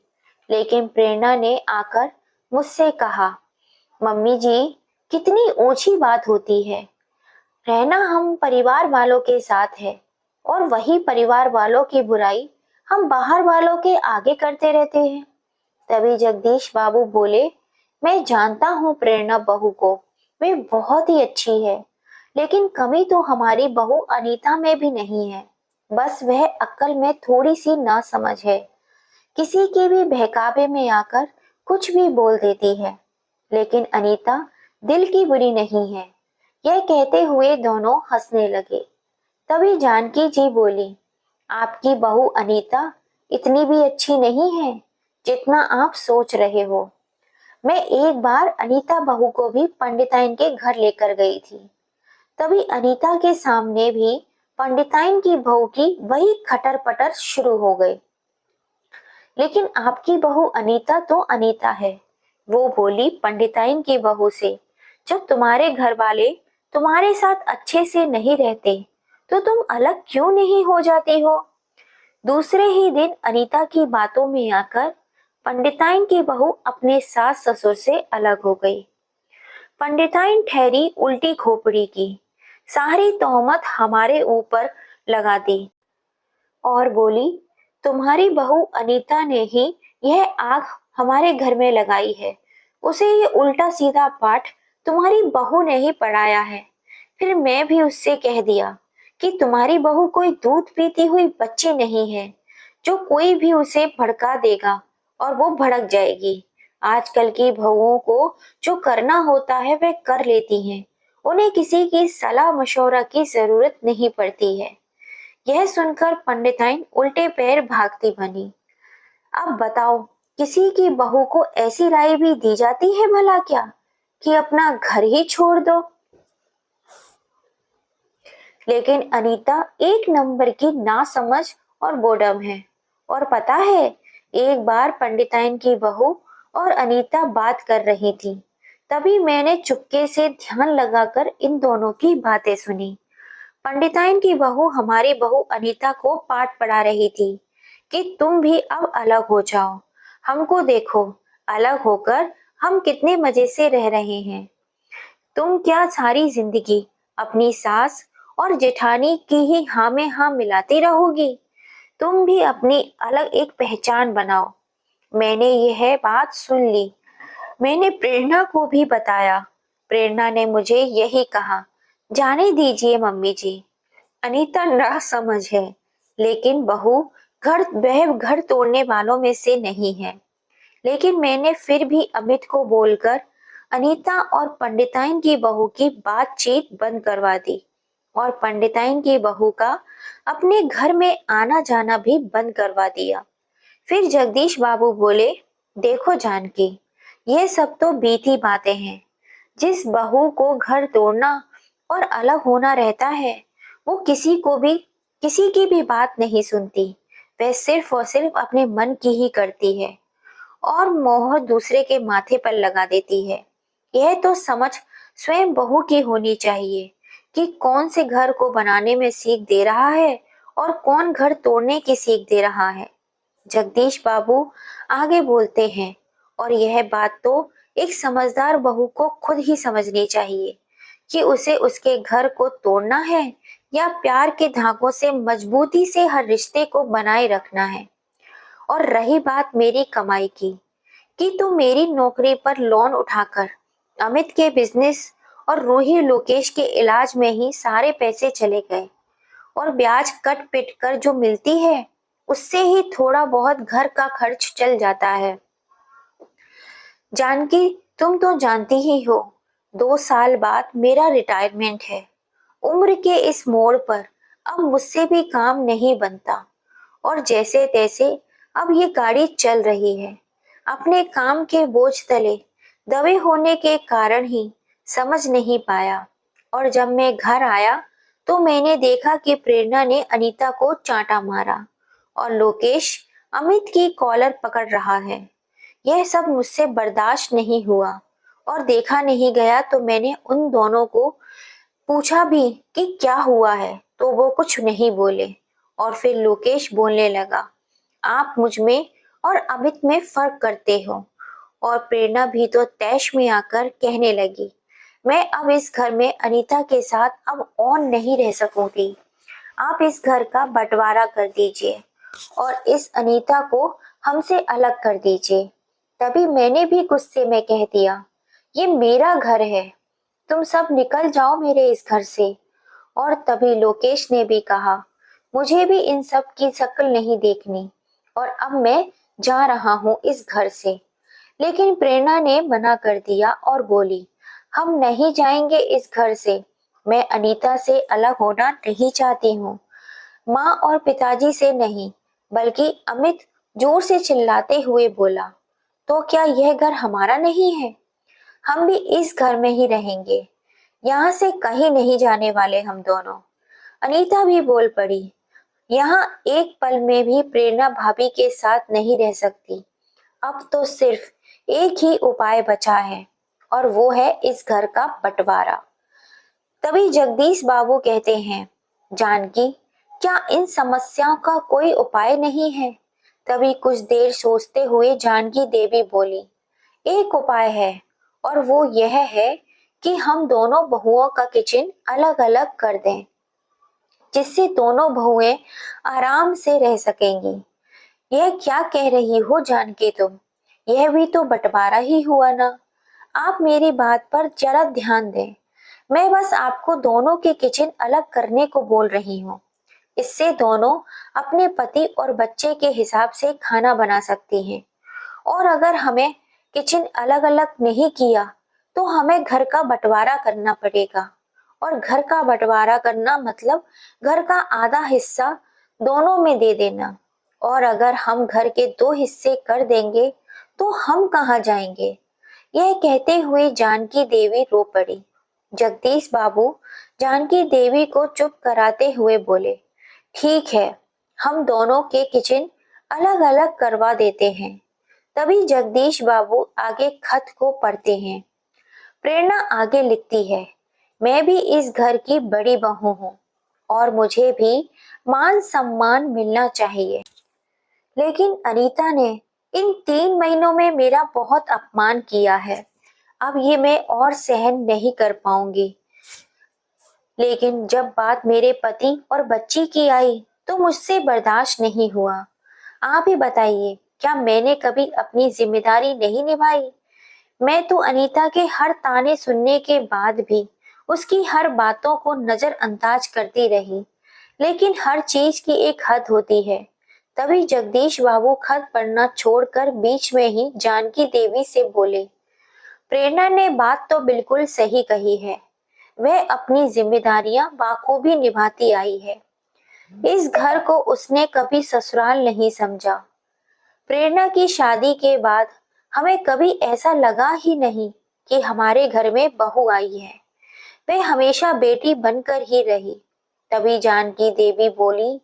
लेकिन प्रेरणा ने आकर मुझसे कहा, मम्मी जी कितनी ऊंची बात होती है, रहना हम परिवार वालों के साथ है और वही परिवार वालों की बुराई हम बाहर वालों के आगे करते रहते हैं। तभी जगदीश बाबू बोले, मैं जानता हूँ प्रेरणा बहू को, वे बहुत ही अच्छी है, लेकिन कमी तो हमारी बहू अनीता में भी नहीं है। बस वह अक्ल में थोड़ी सी नासमझ है, किसी के भी बहकावे में आकर कुछ भी बोल देती है। लेकिन अनीता दिल की बुरी नहीं है। यह कहते हुए दोनों हंसने लगे। तभी जानकी जी बोली, आपकी बहू अनीता इतनी भी अच्छी नहीं है जितना आप सोच रहे हो। मैं एक बार अनीता बहू को भी पंडिताइन के घर लेकर गई थी। तभी अनीता के सामने भी पंडिताइन की बहू की वही खटर पटर शुरू हो गई। लेकिन आपकी बहू अनीता तो अनीता है, वो बोली पंडिताइन की बहू से, जब तुम्हारे घर वाले तुम्हारे साथ अच्छे से नहीं रहते तो तुम अलग क्यों नहीं हो जाती हो। दूसरे ही दिन अनीता की बातों में आकर पंडिताइन की बहू अपने सास ससुर से अलग हो गई। पंडिताइन ठहरी उल्टी खोपड़ी की, सारी तोहमत हमारे ऊपर लगा दी और बोली, तुम्हारी बहू अनीता ने ही यह आग हमारे घर में लगाई है। उसे ये उल्टा सीधा पाठ तुम्हारी बहू ने ही पढ़ाया है। फिर मैं भी उससे कह दिया कि तुम्हारी बहू कोई दूध पीती हुई बच्ची नहीं है जो कोई भी उसे भड़का देगा और वो भड़क जाएगी। आजकल की बहुओं को जो करना होता है वह कर लेती हैं। उन्हें किसी की सलाह मशवरा की जरूरत नहीं पड़ती है। यह सुनकर पंडिताइन उल्टे पैर भागती बनी। अब बताओ, किसी की बहू को ऐसी राय भी दी जाती है भला क्या कि अपना घर ही छोड़ दो। लेकिन अनीता एक नंबर की नासमझ और बोडम है। और पता है, एक बार पंडिताइन की बहू और अनीता बात कर रही थी। तभी मैंने चुपके से ध्यान लगाकर इन दोनों की बातें सुनी। पंडिताइन की बहू हमारी बहू अनीता को पाठ पढ़ा रही थी कि तुम भी अब अलग हो जाओ। हमको देखो, अलग होकर हम कितने मजे से रह रहे हैं। तुम क्या सारी जिंदगी अपनी सास और जेठानी की ही हाँ में हाँ मिलाती रहोगी। तुम भी अपनी अलग एक पहचान बनाओ। मैंने यह बात सुन ली। मैंने प्रेरणा को भी बताया। प्रेरणा ने मुझे यही कहा, जाने दीजिए मम्मी जी, अनीता ना समझ है, लेकिन बहू वह घर तोड़ने वालों में से नहीं है। लेकिन मैंने फिर भी अमित को बोलकर अनीता और पंडिताइन की बहू की बातचीत बंद करवा दी और पंडिताइन की बहू का अपने घर में आना जाना भी बंद करवा दिया। फिर जगदीश बाबू बोले, देखो जानकी, ये सब तो बीती बातें हैं। जिस बहू को घर तोड़ना और अलग होना रहता है वो किसी की भी बात नहीं सुनती। वह सिर्फ और सिर्फ अपने मन की ही करती है और मोहर दूसरे के माथे पर लगा देती है। यह तो समझ स्वयं बहू की होनी चाहिए कि कौन से घर को बनाने में सीख दे रहा है और कौन घर तोड़ने की सीख दे रहा है। जगदीश बाबू आगे बोलते हैं, और यह बात तो एक समझदार बहू को खुद ही समझनी चाहिए कि उसे उसके घर को तोड़ना है या प्यार के धागों से मजबूती से हर रिश्ते को बनाए रखना है। और रही बात मेरी कमाई की, कि तुम मेरी नौकरी पर लोन उठाकर अमित के बिजनेस और रूही लोकेश के इलाज में ही सारे पैसे चले गए और ब्याज कट पिट कर जो मिलती है उससे ही थोड़ा बहुत घर का खर्च चल जाता है। जानकी, तुम तो जानती ही हो, 2 साल बाद मेरा रिटायरमेंट है। उम्र के इस मोड़ पर अब मुझसे भी काम नहीं बनता और जैसे तैसे अब ये गाड़ी चल रही है। अपने काम के बोझ तले दबे होने के कारण ही समझ नहीं पाया। और जब मैं घर आया तो मैंने देखा कि प्रेरणा ने अनीता को चांटा मारा और लोकेश अमित की कॉलर पकड़ रहा है। यह सब मुझसे बर्दाश्त नहीं हुआ और देखा नहीं गया तो मैंने उन दोनों को पूछा भी कि क्या हुआ है, तो वो कुछ नहीं बोले। और फिर लोकेश बोलने लगा, आप मुझ में और अमित में फर्क करते हो। और प्रेरणा भी तो तैश में आकर कहने लगी, मैं अब इस घर में अनीता के साथ अब और नहीं रह सकूंगी। आप इस घर का बंटवारा कर दीजिए और इस अनीता को हमसे अलग कर दीजिए। तभी मैंने भी गुस्से में कह दिया, ये मेरा घर है, तुम सब निकल जाओ मेरे इस घर से। और तभी लोकेश ने भी कहा, मुझे भी इन सब की शक्ल नहीं देखनी और अब मैं जा रहा हूँ इस घर से। लेकिन प्रेरणा ने मना कर दिया और बोली, हम नहीं जाएंगे इस घर से। मैं अनीता से अलग होना नहीं चाहती हूँ। माँ और पिताजी से नहीं, बल्कि अमित जोर से चिल्लाते हुए बोला, तो क्या यह घर हमारा नहीं है? हम भी इस घर में ही रहेंगे। यहाँ से कहीं नहीं जाने वाले हम दोनों। अनीता भी बोल पड़ी, यहाँ एक पल में भी प्रेरणा भाभी के साथ नहीं रह सकती। अब तो सिर्फ एक ही उपाय बचा है और वो है इस घर का बंटवारा। तभी जगदीश बाबू कहते हैं, जानकी, क्या इन समस्याओं का कोई उपाय नहीं है? तभी कुछ देर सोचते हुए जानकी देवी बोली, एक उपाय है और वो यह है कि हम दोनों बहुओं का किचन अलग अलग कर दें, जिससे दोनों बहुएं आराम से रह सकेंगी। यह क्या कह रही हो जानकी तुम? यह भी तो बंटवारा ही हुआ ना। आप मेरी बात पर जरा ध्यान दें। मैं बस आपको दोनों के किचन अलग करने को बोल रही हूँ। इससे दोनों अपने पति और बच्चे के हिसाब से खाना बना सकती हैं। और अगर हमें किचन अलग अलग नहीं किया तो हमें घर का बंटवारा करना पड़ेगा। और घर का बंटवारा करना मतलब घर का आधा हिस्सा दोनों में दे देना। और अगर हम घर के दो हिस्से कर देंगे तो हम कहाँ जाएंगे? यह कहते हुए जानकी देवी रो पड़ी। जगदीश बाबू जानकी देवी को चुप कराते हुए बोले, ठीक है, हम दोनों के किचन अलग अलग करवा देते हैं। तभी जगदीश बाबू आगे खत को पढ़ते हैं। प्रेरणा आगे लिखती है, मैं भी इस घर की बड़ी बहू हूँ और मुझे भी मान सम्मान मिलना चाहिए। लेकिन अनीता ने इन 3 महीनों में मेरा बहुत अपमान किया है। अब ये मैं और सहन नहीं कर पाऊंगी। लेकिन जब बात मेरे पति और बच्ची की आई तो मुझसे बर्दाश्त नहीं हुआ। आप ही बताइए, क्या मैंने कभी अपनी जिम्मेदारी नहीं निभाई? मैं तो अनीता के हर ताने सुनने के बाद भी उसकी हर बातों को नजरअंदाज करती रही। लेकिन हर चीज की एक हद होती है। तभी जगदीश बाबू खत पढ़ना छोड़कर बीच में ही जानकी देवी से बोले, प्रेरणा ने बात तो बिल्कुल सही कही है। वह अपनी जिम्मेदारियां बाखूबी निभाती आई है। इस घर को उसने कभी ससुराल नहीं समझा। प्रेरणा की शादी के बाद हमें कभी ऐसा लगा ही नहीं कि हमारे घर में बहू आई है। वह हमेशा बेटी बनकर ही रही। तभी जानकी देवी बोली,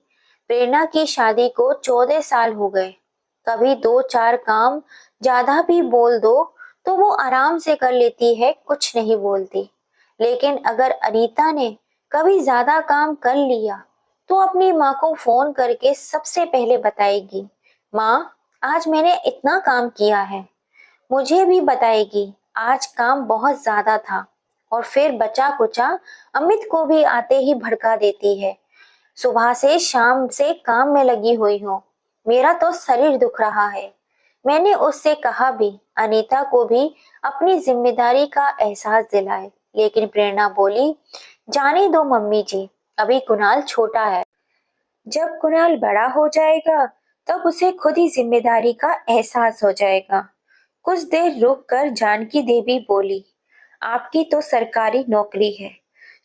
प्रेरणा की शादी को 14 साल हो गए। कभी 2-4 काम ज्यादा भी बोल दो तो वो आराम से कर लेती है, कुछ नहीं बोलती। लेकिन अगर अनीता ने कभी ज्यादा काम कर लिया तो अपनी माँ को फोन करके सबसे पहले बताएगी, माँ, आज मैंने इतना काम किया है। मुझे भी बताएगी, आज काम बहुत ज्यादा था। और फिर बचा कुचा अमित को भी आते ही भड़का देती है, सुबह से शाम से काम में लगी हुई हूँ, मेरा तो शरीर दुख रहा है। मैंने उससे कहा भी अनीता को भी अपनी जिम्मेदारी का एहसास दिलाए। लेकिन प्रेरणा बोली, जाने दो मम्मी जी, अभी कुणाल छोटा है। जब कुणाल बड़ा हो जाएगा तब उसे खुद ही जिम्मेदारी का एहसास हो जाएगा। कुछ देर रुक कर जानकी देवी बोली, आपकी तो सरकारी नौकरी है।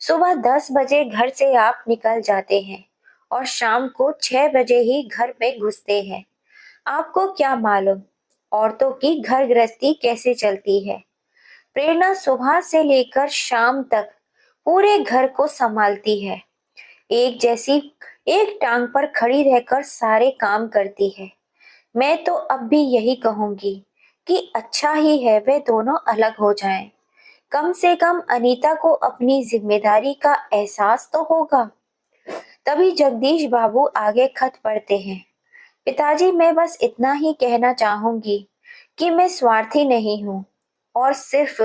सुबह 10 बजे घर से आप निकल जाते हैं और शाम को 6 बजे ही घर में घुसते हैं। आपको क्या मालूम औरतों की घर गृहस्थी कैसे चलती है। प्रेरणा सुबह से लेकर शाम तक पूरे घर को संभालती है। एक जैसी एक टांग पर खड़ी रहकर सारे काम करती है। मैं तो अब भी यही कहूंगी कि अच्छा ही है वे दोनों अलग हो जाएं। कम से कम अनीता को अपनी जिम्मेदारी का एहसास तो होगा। तभी जगदीश बाबू आगे खत पढ़ते हैं, पिताजी, मैं बस इतना ही कहना चाहूंगी कि मैं स्वार्थी नहीं हूँ और सिर्फ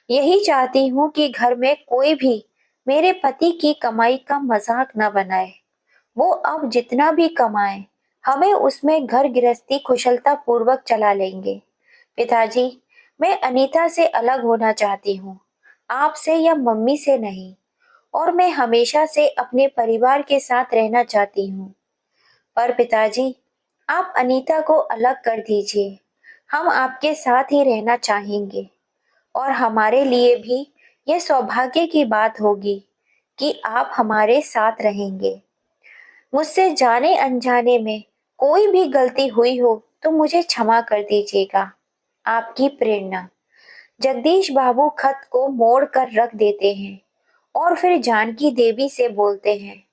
यही चाहती हूँ कि घर में कोई भी मेरे पति की कमाई का मजाक न बनाए। वो अब जितना भी कमाए हमें उसमें घर गृहस्थी कुशलता पूर्वक चला लेंगे। पिताजी, मैं अनीता से अलग होना चाहती हूँ, आपसे या मम्मी से नहीं। और मैं हमेशा से अपने परिवार के साथ रहना चाहती हूँ। पर पिताजी, आप अनीता को अलग कर दीजिए। हम आपके साथ ही रहना चाहेंगे और हमारे लिए भी यह सौभाग्य की बात होगी कि आप हमारे साथ रहेंगे। मुझसे जाने अनजाने में कोई भी गलती हुई हो तो मुझे क्षमा कर दीजिएगा। आपकी प्रेरणा। जगदीश बाबू खत को मोड़ कर रख देते हैं और फिर जानकी देवी से बोलते हैं,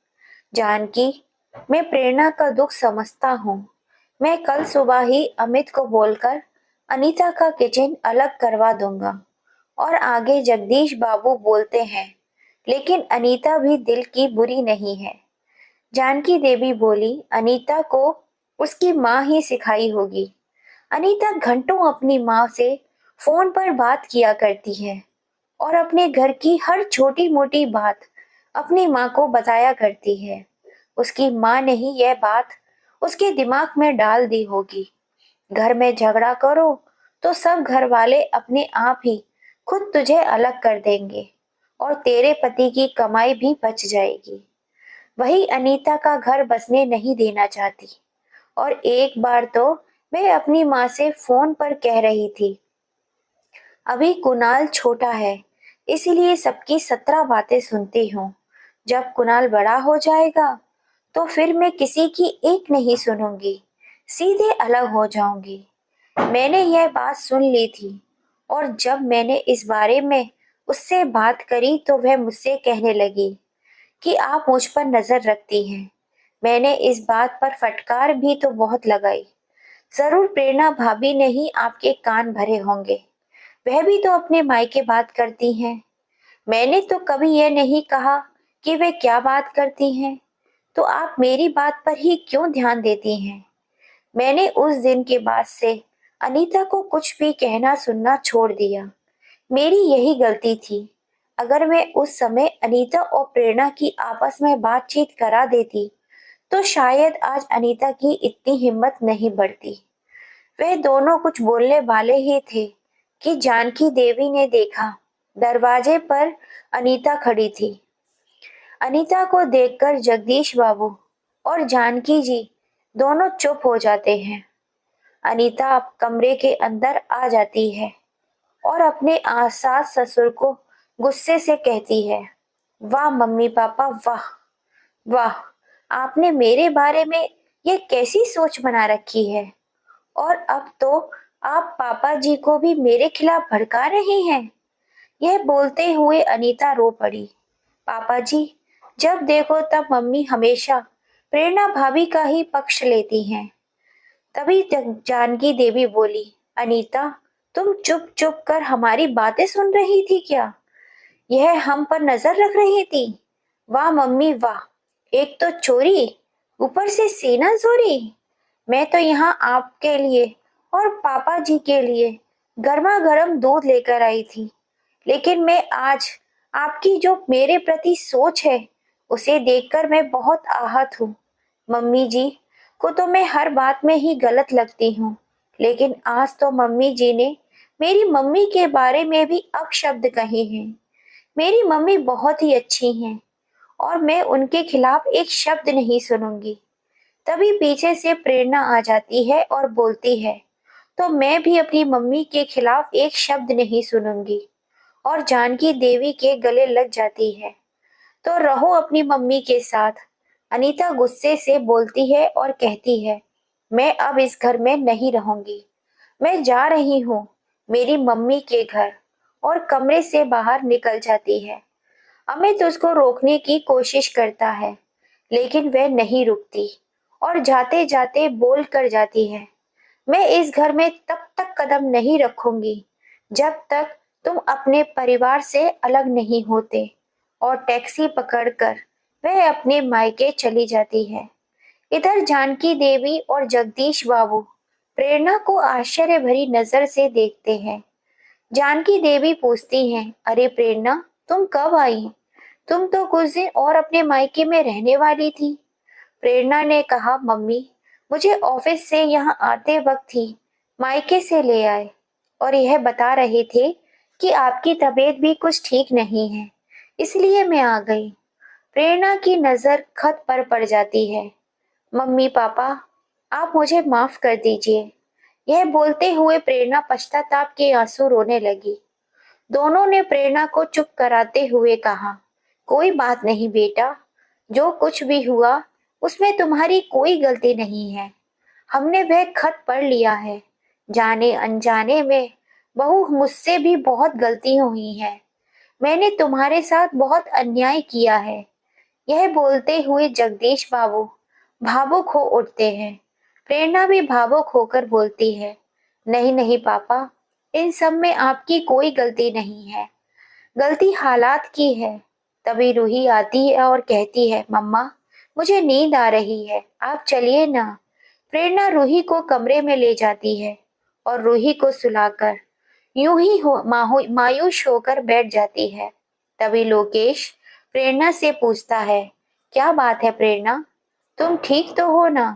जानकी, मैं प्रेरणा का दुख समझता हूँ। मैं कल सुबह ही अमित को बोलकर अनीता का किचन अलग करवा दूंगा। और आगे जगदीश बाबू बोलते हैं, लेकिन अनीता भी दिल की बुरी नहीं है। जानकी देवी बोली, अनीता को उसकी माँ ही सिखाई होगी। अनीता घंटों अपनी माँ से फोन पर बात किया करती है और अपने घर की हर छोटी मोटी बात अपनी माँ को बताया करती है। उसकी माँ ने ही यह बात उसके दिमाग में डाल दी होगी। घर में झगड़ा करो तो सब घर वाले अपने आप ही खुद तुझे अलग कर देंगे और तेरे पति की कमाई भी बच जाएगी। वही अनीता का घर बसने नहीं देना चाहती। और एक बार तो मैं अपनी माँ से फोन पर कह रही थी, अभी कुणाल छोटा है, इसीलिए सबकी 17 बातें सुनती हूँ। जब कुणाल बड़ा हो जाएगा तो फिर मैं किसी की एक नहीं सुनूंगी, सीधे अलग हो जाऊंगी। मैंने यह बात सुन ली थी और जब मैंने इस बारे में उससे बात करी तो वह मुझसे कहने लगी कि आप मुझ पर नजर रखती हैं। मैंने इस बात पर फटकार भी तो बहुत लगाई। जरूर प्रेरणा भाभी ने ही आपके कान भरे होंगे। वह भी तो अपने मायके बात करती हैं। मैंने तो कभी यह नहीं कहा कि वे क्या बात करती हैं, तो आप मेरी बात पर ही क्यों ध्यान देती हैं? मैंने उस दिन के बाद से अनीता को कुछ भी कहना सुनना छोड़ दिया। मेरी यही गलती थी। अगर मैं उस समय अनीता और प्रेरणा की आपस में बातचीत करा देती तो शायद आज अनीता की इतनी हिम्मत नहीं बढ़ती। वे दोनों कुछ बोलने वाले ही थे कि जानकी देवी ने देखा दरवाजे पर अनीता खड़ी थी। अनीता को देखकर जगदीश बाबू और जानकी जी दोनों चुप हो जाते हैं। अनीता अब कमरे के अंदर आ जाती है और अपने सास ससुर को गुस्से से कहती है, वाह मम्मी पापा वाह, वाह, आपने मेरे बारे में ये कैसी सोच बना रखी है। और अब तो आप पापा जी को भी मेरे खिलाफ भड़का रहे हैं। यह बोलते हुए अनीता रो पड़ी। पापा जी, जब देखो तब मम्मी हमेशा प्रेरणा भाभी का ही पक्ष लेती हैं। तभी तक जानकी देवी बोली, अनीता, तुम चुप चुप कर हमारी बातें सुन रही थी क्या? यह हम पर नजर रख रही थी? वाह मम्मी वाह, एक तो चोरी, ऊपर से सीना चोरी। मैं तो यहाँ आपके लिए और पापा जी के लिए गर्मा गर्म दूध लेकर आई थी, लेकिन मैं आज आपकी जो मेरे प्रति सोच है उसे देखकर मैं बहुत आहत हूँ। मम्मी जी को तो मैं हर बात में ही गलत लगती हूँ, लेकिन आज तो मम्मी जी ने मेरी मम्मी के बारे में भी अपशब्द कहे हैं। मेरी मम्मी बहुत ही अच्छी हैं और मैं उनके खिलाफ एक शब्द नहीं सुनूंगी। तभी पीछे से प्रेरणा आ जाती है और बोलती है, तो मैं भी अपनी मम्मी के खिलाफ एक शब्द नहीं सुनूंगी। और जानकी देवी के गले लग जाती है, तो रहो अपनी मम्मी के साथ। अनीता गुस्से से बोलती है और कहती है, मैं अब इस घर में नहीं रहूंगी। मैं जा रही हूँ मेरी मम्मी के घर। और कमरे से बाहर निकल जाती है। अमित उसको रोकने की कोशिश करता है, लेकिन वह नहीं रुकती और जाते जाते बोल कर जाती है, मैं इस घर में तब तक कदम नहीं रखूंगी जब तक तुम अपने परिवार से अलग नहीं होते। और टैक्सी पकड़कर वह अपने मायके चली जाती है। इधर जानकी देवी और जगदीश बाबू प्रेरणा को आश्चर्य भरी नजर से देखते हैं। जानकी देवी पूछती हैं, अरे प्रेरणा, तुम कब आई? तुम तो कुछ दिन और अपने मायके में रहने वाली थी। प्रेरणा ने कहा, मम्मी, मुझे ऑफिस से यहाँ आते वक्त ही मायके से ले आए और यह बता रहे थे कि आपकी तबीयत भी कुछ ठीक नहीं है, इसलिए मैं आ गई। प्रेरणा की नजर खत पर पड़ जाती है। मम्मी पापा, आप मुझे माफ कर दीजिए। यह बोलते हुए प्रेरणा पश्चाताप के आंसू रोने लगी। दोनों ने प्रेरणा को चुप कराते हुए कहा, कोई बात नहीं बेटा, जो कुछ भी हुआ उसमें तुम्हारी कोई गलती नहीं है। हमने वह खत पढ़ लिया है। जाने अनजाने में बहू मुझसे भी बहुत गलती हुई है। मैंने तुम्हारे साथ बहुत अन्याय किया है। यह बोलते हुए जगदीश बाबू भावुक हो उठते हैं। प्रेरणा भी भावुक होकर बोलती है, नहीं नहीं पापा, इन सब में आपकी कोई गलती नहीं है। गलती हालात की है। तभी रूही आती है और कहती है, मम्मा मुझे नींद आ रही है, आप चलिए ना। प्रेरणा रूही को कमरे में ले जाती है और रूही को सुलाकर यूं ही मायूस होकर बैठ जाती है। तभी लोकेश प्रेरणा से पूछता है, क्या बात है प्रेरणा, तुम ठीक तो हो ना?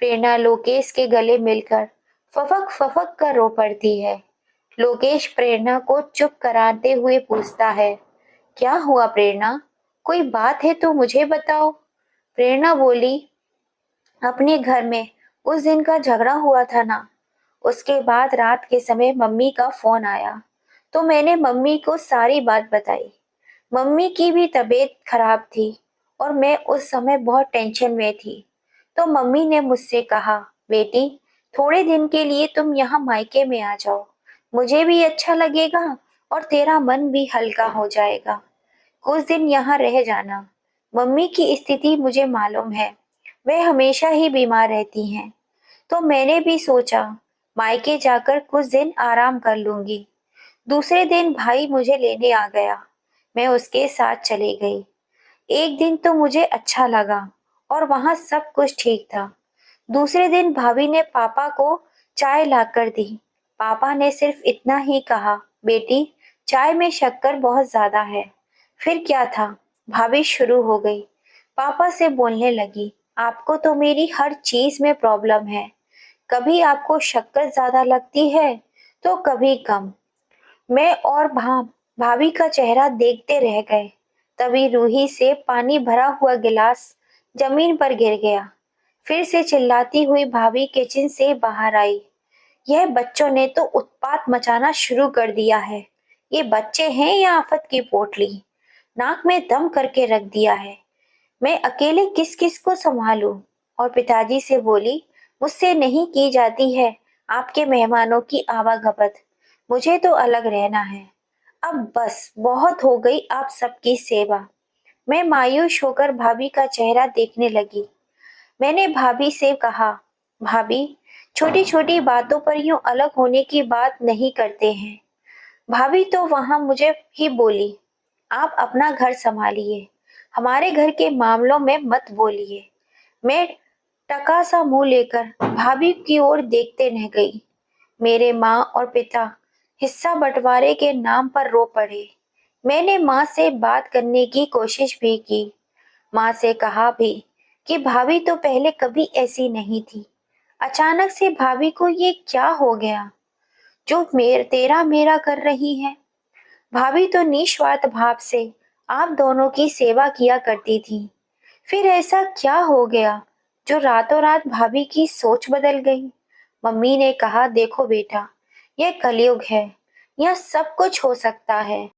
प्रेरणा लोकेश के गले मिलकर फफक फफक कर रो पड़ती है। लोकेश प्रेरणा को चुप कराते हुए पूछता है, क्या हुआ प्रेरणा, कोई बात है तो मुझे बताओ। प्रेरणा बोली, अपने घर में उस दिन का झगड़ा हुआ था ना, उसके बाद रात के समय मम्मी का फोन आया तो मैंने मम्मी को सारी बात बताई। मम्मी की भी तबीयत खराब थी और मैं उस समय बहुत टेंशन में थी। तो मम्मी ने मुझसे कहा, बेटी थोड़े दिन के लिए तुम यहाँ मायके में आ जाओ, मुझे भी अच्छा लगेगा और तेरा मन भी हल्का हो जाएगा। कुछ दिन यहाँ रह जाना। मम्मी की स्थिति मुझे मालूम है, वह हमेशा ही बीमार रहती हैं। तो मैंने भी सोचा मायके जाकर कुछ दिन आराम कर लूंगी। दूसरे दिन भाई मुझे लेने आ गया। मैं उसके साथ चली गई। एक दिन तो मुझे अच्छा लगा और वहां सब कुछ ठीक था। दूसरे दिन भाभी ने पापा को चाय लाकर दी। पापा ने सिर्फ इतना ही कहा, बेटी चाय में शक्कर बहुत ज्यादा है। फिर क्या था, भाभी शुरू हो गई। पापा से बोलने लगी, आपको तो मेरी हर चीज में प्रॉब्लम है। कभी आपको शक्कर ज्यादा लगती है तो कभी कम। मैं और भाभी का चेहरा देखते रह गए। तभी रूही से पानी भरा हुआ गिलास जमीन पर गिर गया। फिर से चिल्लाती हुई भाभी किचन से बाहर आई। यह बच्चों ने तो उत्पात मचाना शुरू कर दिया है। ये बच्चे हैं या आफत की पोटली, नाक में दम करके रख दिया है। मैं अकेले किस किस को संभालूं? और पिताजी से बोली, मुझसे नहीं की जाती है आपके मेहमानों की आवागमन, मुझे तो अलग रहना है। अब बस बहुत हो गई आप सबकी सेवा। मैं मायूस होकर भाभी का चेहरा देखने लगी। मैंने भाभी से कहा, भाभी छोटी छोटी बातों पर यूं अलग होने की बात नहीं करते हैं। भाभी तो वहां मुझे ही बोली, आप अपना घर संभालिए, हमारे घर के मामलों में मत बोलिए। मैं टका सा मुंह लेकर भाभी की ओर देखते रह गई। मेरे माँ और पिता हिस्सा बंटवारे के नाम पर रो पड़े। मैंने माँ से बात करने की कोशिश भी की। माँ से कहा भी कि भाभी तो पहले कभी ऐसी नहीं थी। अचानक से भाभी को ये क्या हो गया जो तेरा मेरा कर रही है। भाभी तो निस्वार्थ भाव से आप दोनों की सेवा किया करती थी। फिर ऐसा क्या हो गया जो रातों रात भाभी की सोच बदल गई। मम्मी ने कहा, देखो बेटा, यह कलयुग है, यह सब कुछ हो सकता है।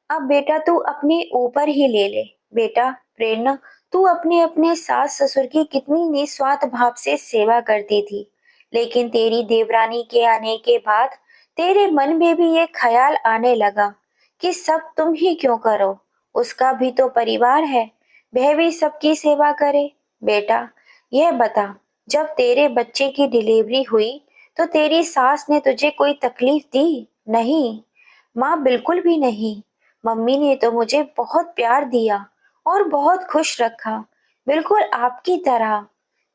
अब बेटा तू अपने ऊपर ही ले ले। बेटा प्रेरणा, तू अपने अपने सास ससुर की कितनी निस्वार्थ भाव से सेवा करती थी, लेकिन तेरी देवरानी के आने के बाद तेरे मन में भी ये ख्याल आने लगा कि सब तुम ही क्यों करो, उसका भी तो परिवार है, वह भी सबकी सेवा करे। बेटा यह बता, जब तेरे बच्चे की डिलीवरी हुई तो तेरी सास ने तुझे कोई तकलीफ दी? नहीं माँ, बिल्कुल भी नहीं। मम्मी ने तो मुझे बहुत प्यार दिया और बहुत खुश रखा, बिल्कुल आपकी तरह।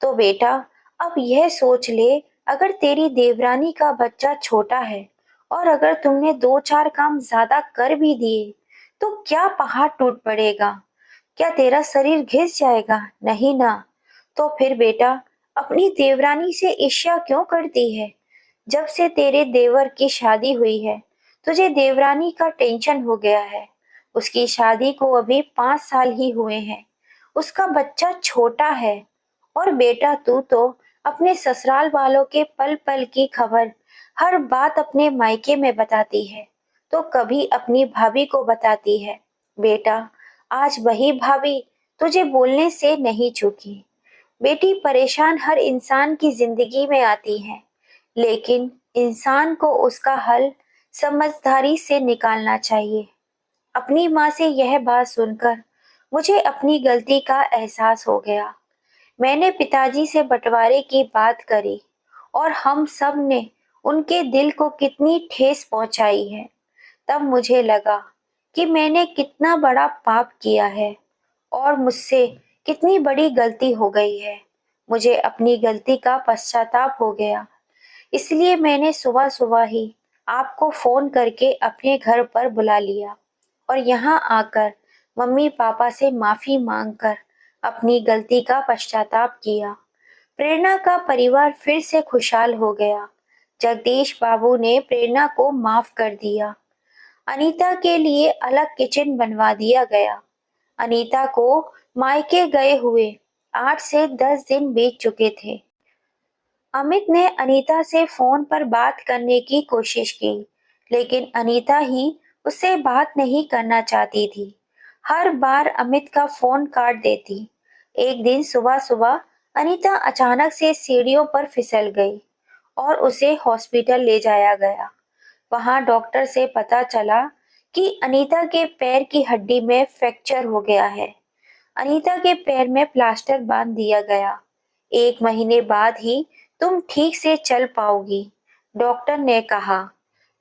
तो बेटा अब यह सोच ले, अगर तेरी देवरानी का बच्चा छोटा है और अगर तुमने दो चार काम ज्यादा कर भी दिए तो क्या पहाड़ टूट पड़ेगा? क्या तेरा शरीर घिस जाएगा? नहीं ना। तो फिर बेटा अपनी देवरानी से ईर्ष्या क्यों करती है? जब से तेरे देवर की शादी हुई है तुझे देवरानी का टेंशन हो गया है। उसकी शादी को अभी 5 साल ही हुए हैं। उसका बच्चा छोटा है। और बेटा तू तो अपने ससुराल वालों के पल पल की खबर हर बात अपने मायके में बताती है, तो कभी अपनी भाभी को बताती है। बेटा, आज वही भाभी तुझे बोलने से नहीं चूकी। बेटी, परेशान हर इंसान की जिंदगी में आती है, लेकिन इंसान को उसका हल समझदारी से निकालना चाहिए। अपनी माँ से यह बात सुनकर मुझे अपनी गलती का एहसास हो गया। मैंने पिताजी से बंटवारे की बात करी और हम सब ने उनके दिल को कितनी ठेस पहुंचाई है। तब मुझे लगा कि मैंने कितना बड़ा पाप किया है और मुझसे कितनी बड़ी गलती हो गई है। मुझे अपनी गलती का पश्चाताप हो गया। इसलिए मैंने सुबह सुबह ही आपको फोन करके अपने घर पर बुला लिया और यहाँ आकर मम्मी पापा से माफी मांगकर अपनी गलती का पश्चाताप किया। प्रेरणा का परिवार फिर से खुशहाल हो गया। जगदीश बाबू ने प्रेरणा को माफ कर दिया। अनीता के लिए अलग किचन बनवा दिया गया। अनीता को मायके गए हुए 8 से 10 दिन बीत चुके थे। अमित ने अनीता से फोन पर बात करने की कोशिश की, लेकिन अनीता ही उससे बात नहीं करना चाहती थी। हर बार अमित का फोन काट देती। एक दिन सुबह सुबह अनीता अचानक से सीढ़ियों पर फिसल गई और उसे हॉस्पिटल ले जाया गया। वहां डॉक्टर से पता चला कि अनीता के पैर की हड्डी में फ्रैक्चर हो गया है। अनीता के पैर में प्लास्टर बांध दिया गया। 1 महीने बाद ही तुम ठीक से चल पाओगी, डॉक्टर ने कहा।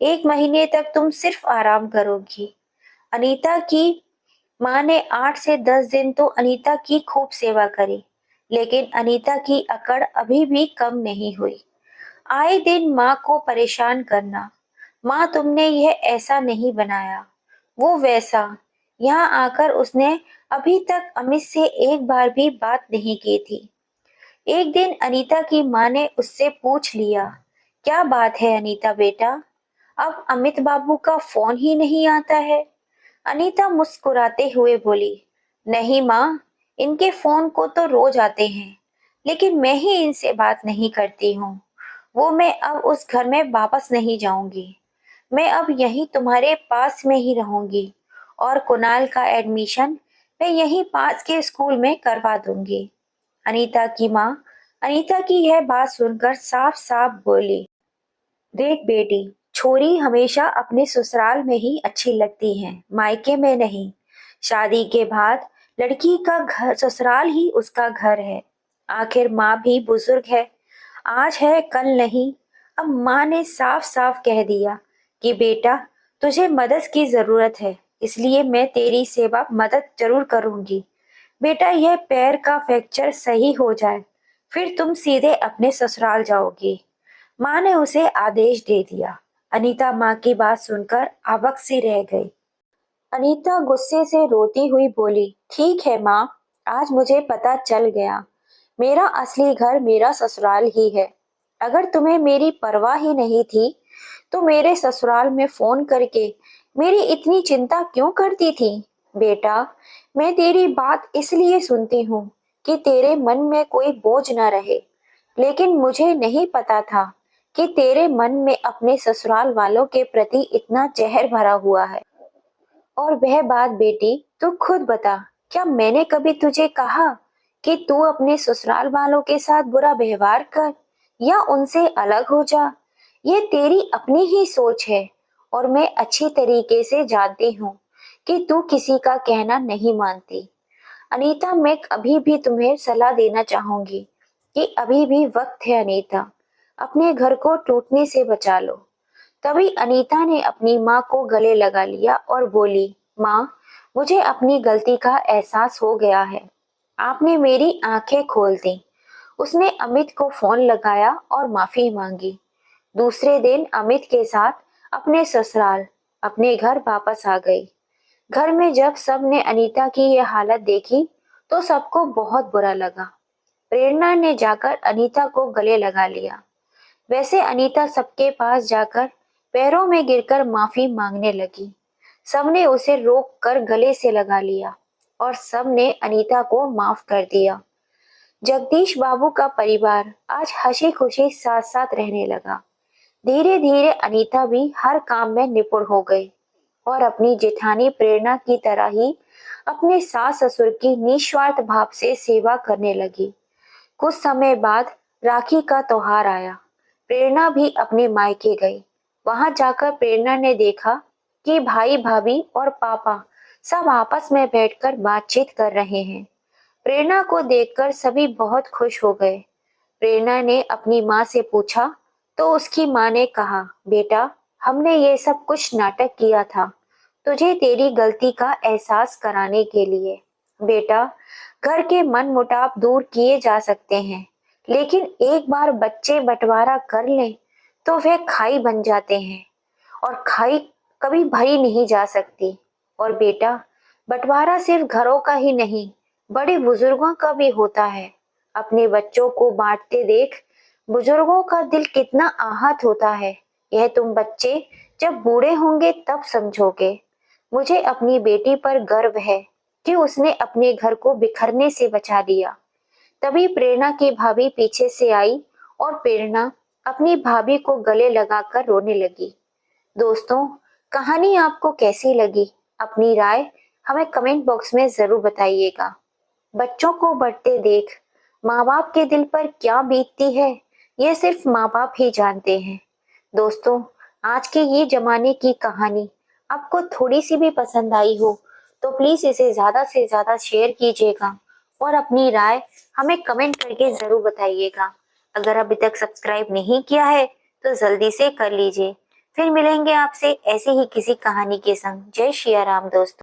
1 महीने तक तुम सिर्फ आराम करोगी। अनीता की माँ ने 8 से 10 दिन तो अनीता की खूब सेवा करी, लेकिन अनीता की अकड़ अभी भी कम नहीं हुई। आए दिन माँ को परेशान करना। माँ, तुमने यह ऐसा नहीं बनाया, वो वैसा। यहाँ आकर उसने अभी तक अमित से एक बार भी बात नहीं की थी। एक दिन अनीता की माँ ने उससे पूछ लिया, क्या बात है अनीता बेटा, अब अमित बाबू का फोन ही नहीं आता है। अनीता मुस्कुराते हुए बोली, नहीं माँ, इनके फोन को तो रोज आते हैं, लेकिन मैं ही इनसे बात नहीं करती हूँ। वो मैं अब उस घर में वापस नहीं जाऊंगी। मैं अब यहीं तुम्हारे पास में ही रहूंगी और कुणाल का एडमिशन मैं यहीं पास के स्कूल में करवा दूंगी। अनीता की माँ अनीता की यह बात सुनकर साफ साफ बोली, देख बेटी, छोरी हमेशा अपने ससुराल में ही अच्छी लगती हैं, मायके में नहीं। शादी के बाद लड़की का घर ससुराल ही उसका घर है। आखिर माँ भी बुजुर्ग है, आज है कल नहीं। अब माँ ने साफ साफ कह दिया कि बेटा, तुझे मदद की जरूरत है, इसलिए मैं तेरी सेवा मदद जरूर करूंगी। बेटा, यह पैर का फ्रैक्चर सही हो जाए, फिर तुम सीधे अपने ससुराल जाओगी। माँ ने उसे आदेश दे दिया। अनीता माँ की बात सुनकर अबक सी रह गई। अनीता गुस्से से रोती हुई बोली, ठीक है माँ, आज मुझे पता चल गया, मेरा असली घर मेरा ससुराल ही है। अगर तुम्हें मेरी परवाह ही नहीं थी, तो मेरे ससुराल में फोन करके मेरी इतनी चिंता क्यों करती थी। बेटा, मैं तेरी बात इसलिए सुनती हूँ कि तेरे मन में कोई बोझ न रहे, लेकिन मुझे नहीं पता था कि तेरे मन में अपने ससुराल वालों के प्रति इतना जहर भरा हुआ है। और वह बात बेटी, तू खुद बता, क्या मैंने कभी तुझे कहा कि तू अपने ससुराल वालों के साथ बुरा व्यवहार कर या उनसे अलग हो जा। ये तेरी अपनी ही सोच है और मैं अच्छी तरीके से जानती हूँ कि तू किसी का कहना नहीं मानती। अनीता, मैं अभी भी तुम्हें सलाह देना चाहूंगी कि अभी भी वक्त है अनीता, अपने घर को टूटने से बचा लो। तभी अनीता ने अपनी माँ को गले लगा लिया और बोली, माँ, मुझे अपनी गलती का एहसास हो गया है, आपने मेरी आंखें खोल दी। उसने अमित को फोन लगाया और माफी मांगी। दूसरे दिन अमित के साथ अपने ससुराल अपने घर वापस आ गई। घर में जब सब ने अनीता की यह हालत देखी तो सबको बहुत बुरा लगा। प्रेरणा ने जाकर अनीता को गले लगा लिया। वैसे अनीता सबके पास जाकर पैरों में गिरकर माफी मांगने लगी। सबने उसे रोक कर गले से लगा लिया और सबने अनीता को माफ कर दिया। जगदीश बाबू का परिवार आज हंसी खुशी साथ साथ रहने लगा। धीरे धीरे अनीता भी हर काम में निपुण हो गई और अपनी जेठानी प्रेरणा की तरह ही अपने सास ससुर की निस्वार्थ भाव से सेवा करने लगी। कुछ समय बाद राखी का त्योहार आया। प्रेरणा भी अपने मायके गई। वहां जाकर प्रेरणा ने देखा कि भाई भाभी और पापा सब आपस में बैठकर बातचीत कर रहे हैं। प्रेरणा को देखकर सभी बहुत खुश हो गए। प्रेरणा ने अपनी माँ से पूछा तो उसकी माँ ने कहा, बेटा, हमने ये सब कुछ नाटक किया था, तुझे तेरी गलती का एहसास कराने के लिए। बेटा, घर के मनमुटाव दूर किए जा सकते हैं, लेकिन एक बार बच्चे बंटवारा कर लें तो वे खाई बन जाते हैं और खाई कभी भरी नहीं जा सकती। और बेटा, बंटवारा सिर्फ घरों का ही नहीं, बड़े बुजुर्गों का भी होता है। अपने बच्चों को बांटते देख बुजुर्गों का दिल कितना आहत होता है, यह तुम बच्चे जब बूढ़े होंगे तब समझोगे। मुझे अपनी बेटी पर गर्व है कि उसने अपने घर को बिखरने से बचा दिया। तभी प्रेरणा की भाभी पीछे से आई और प्रेरणा अपनी भाभी को गले लगाकर रोने लगी। दोस्तों, कहानी आपको कैसी लगी? अपनी राय हमें कमेंट बॉक्स में जरूर बताइएगा। बच्चों को बढ़ते देख माँ बाप के दिल पर क्या बीतती है, ये सिर्फ माँ बाप ही जानते हैं। दोस्तों, आज के ये जमाने की कहानी आपको थोड़ी सी भी पसंद आई हो तो प्लीज इसे ज्यादा से ज्यादा शेयर कीजिएगा और अपनी राय हमें कमेंट करके जरूर बताइएगा। अगर अभी तक सब्सक्राइब नहीं किया है तो जल्दी से कर लीजिए। फिर मिलेंगे आपसे ऐसे ही किसी कहानी के संग। जय श्री राम दोस्तों।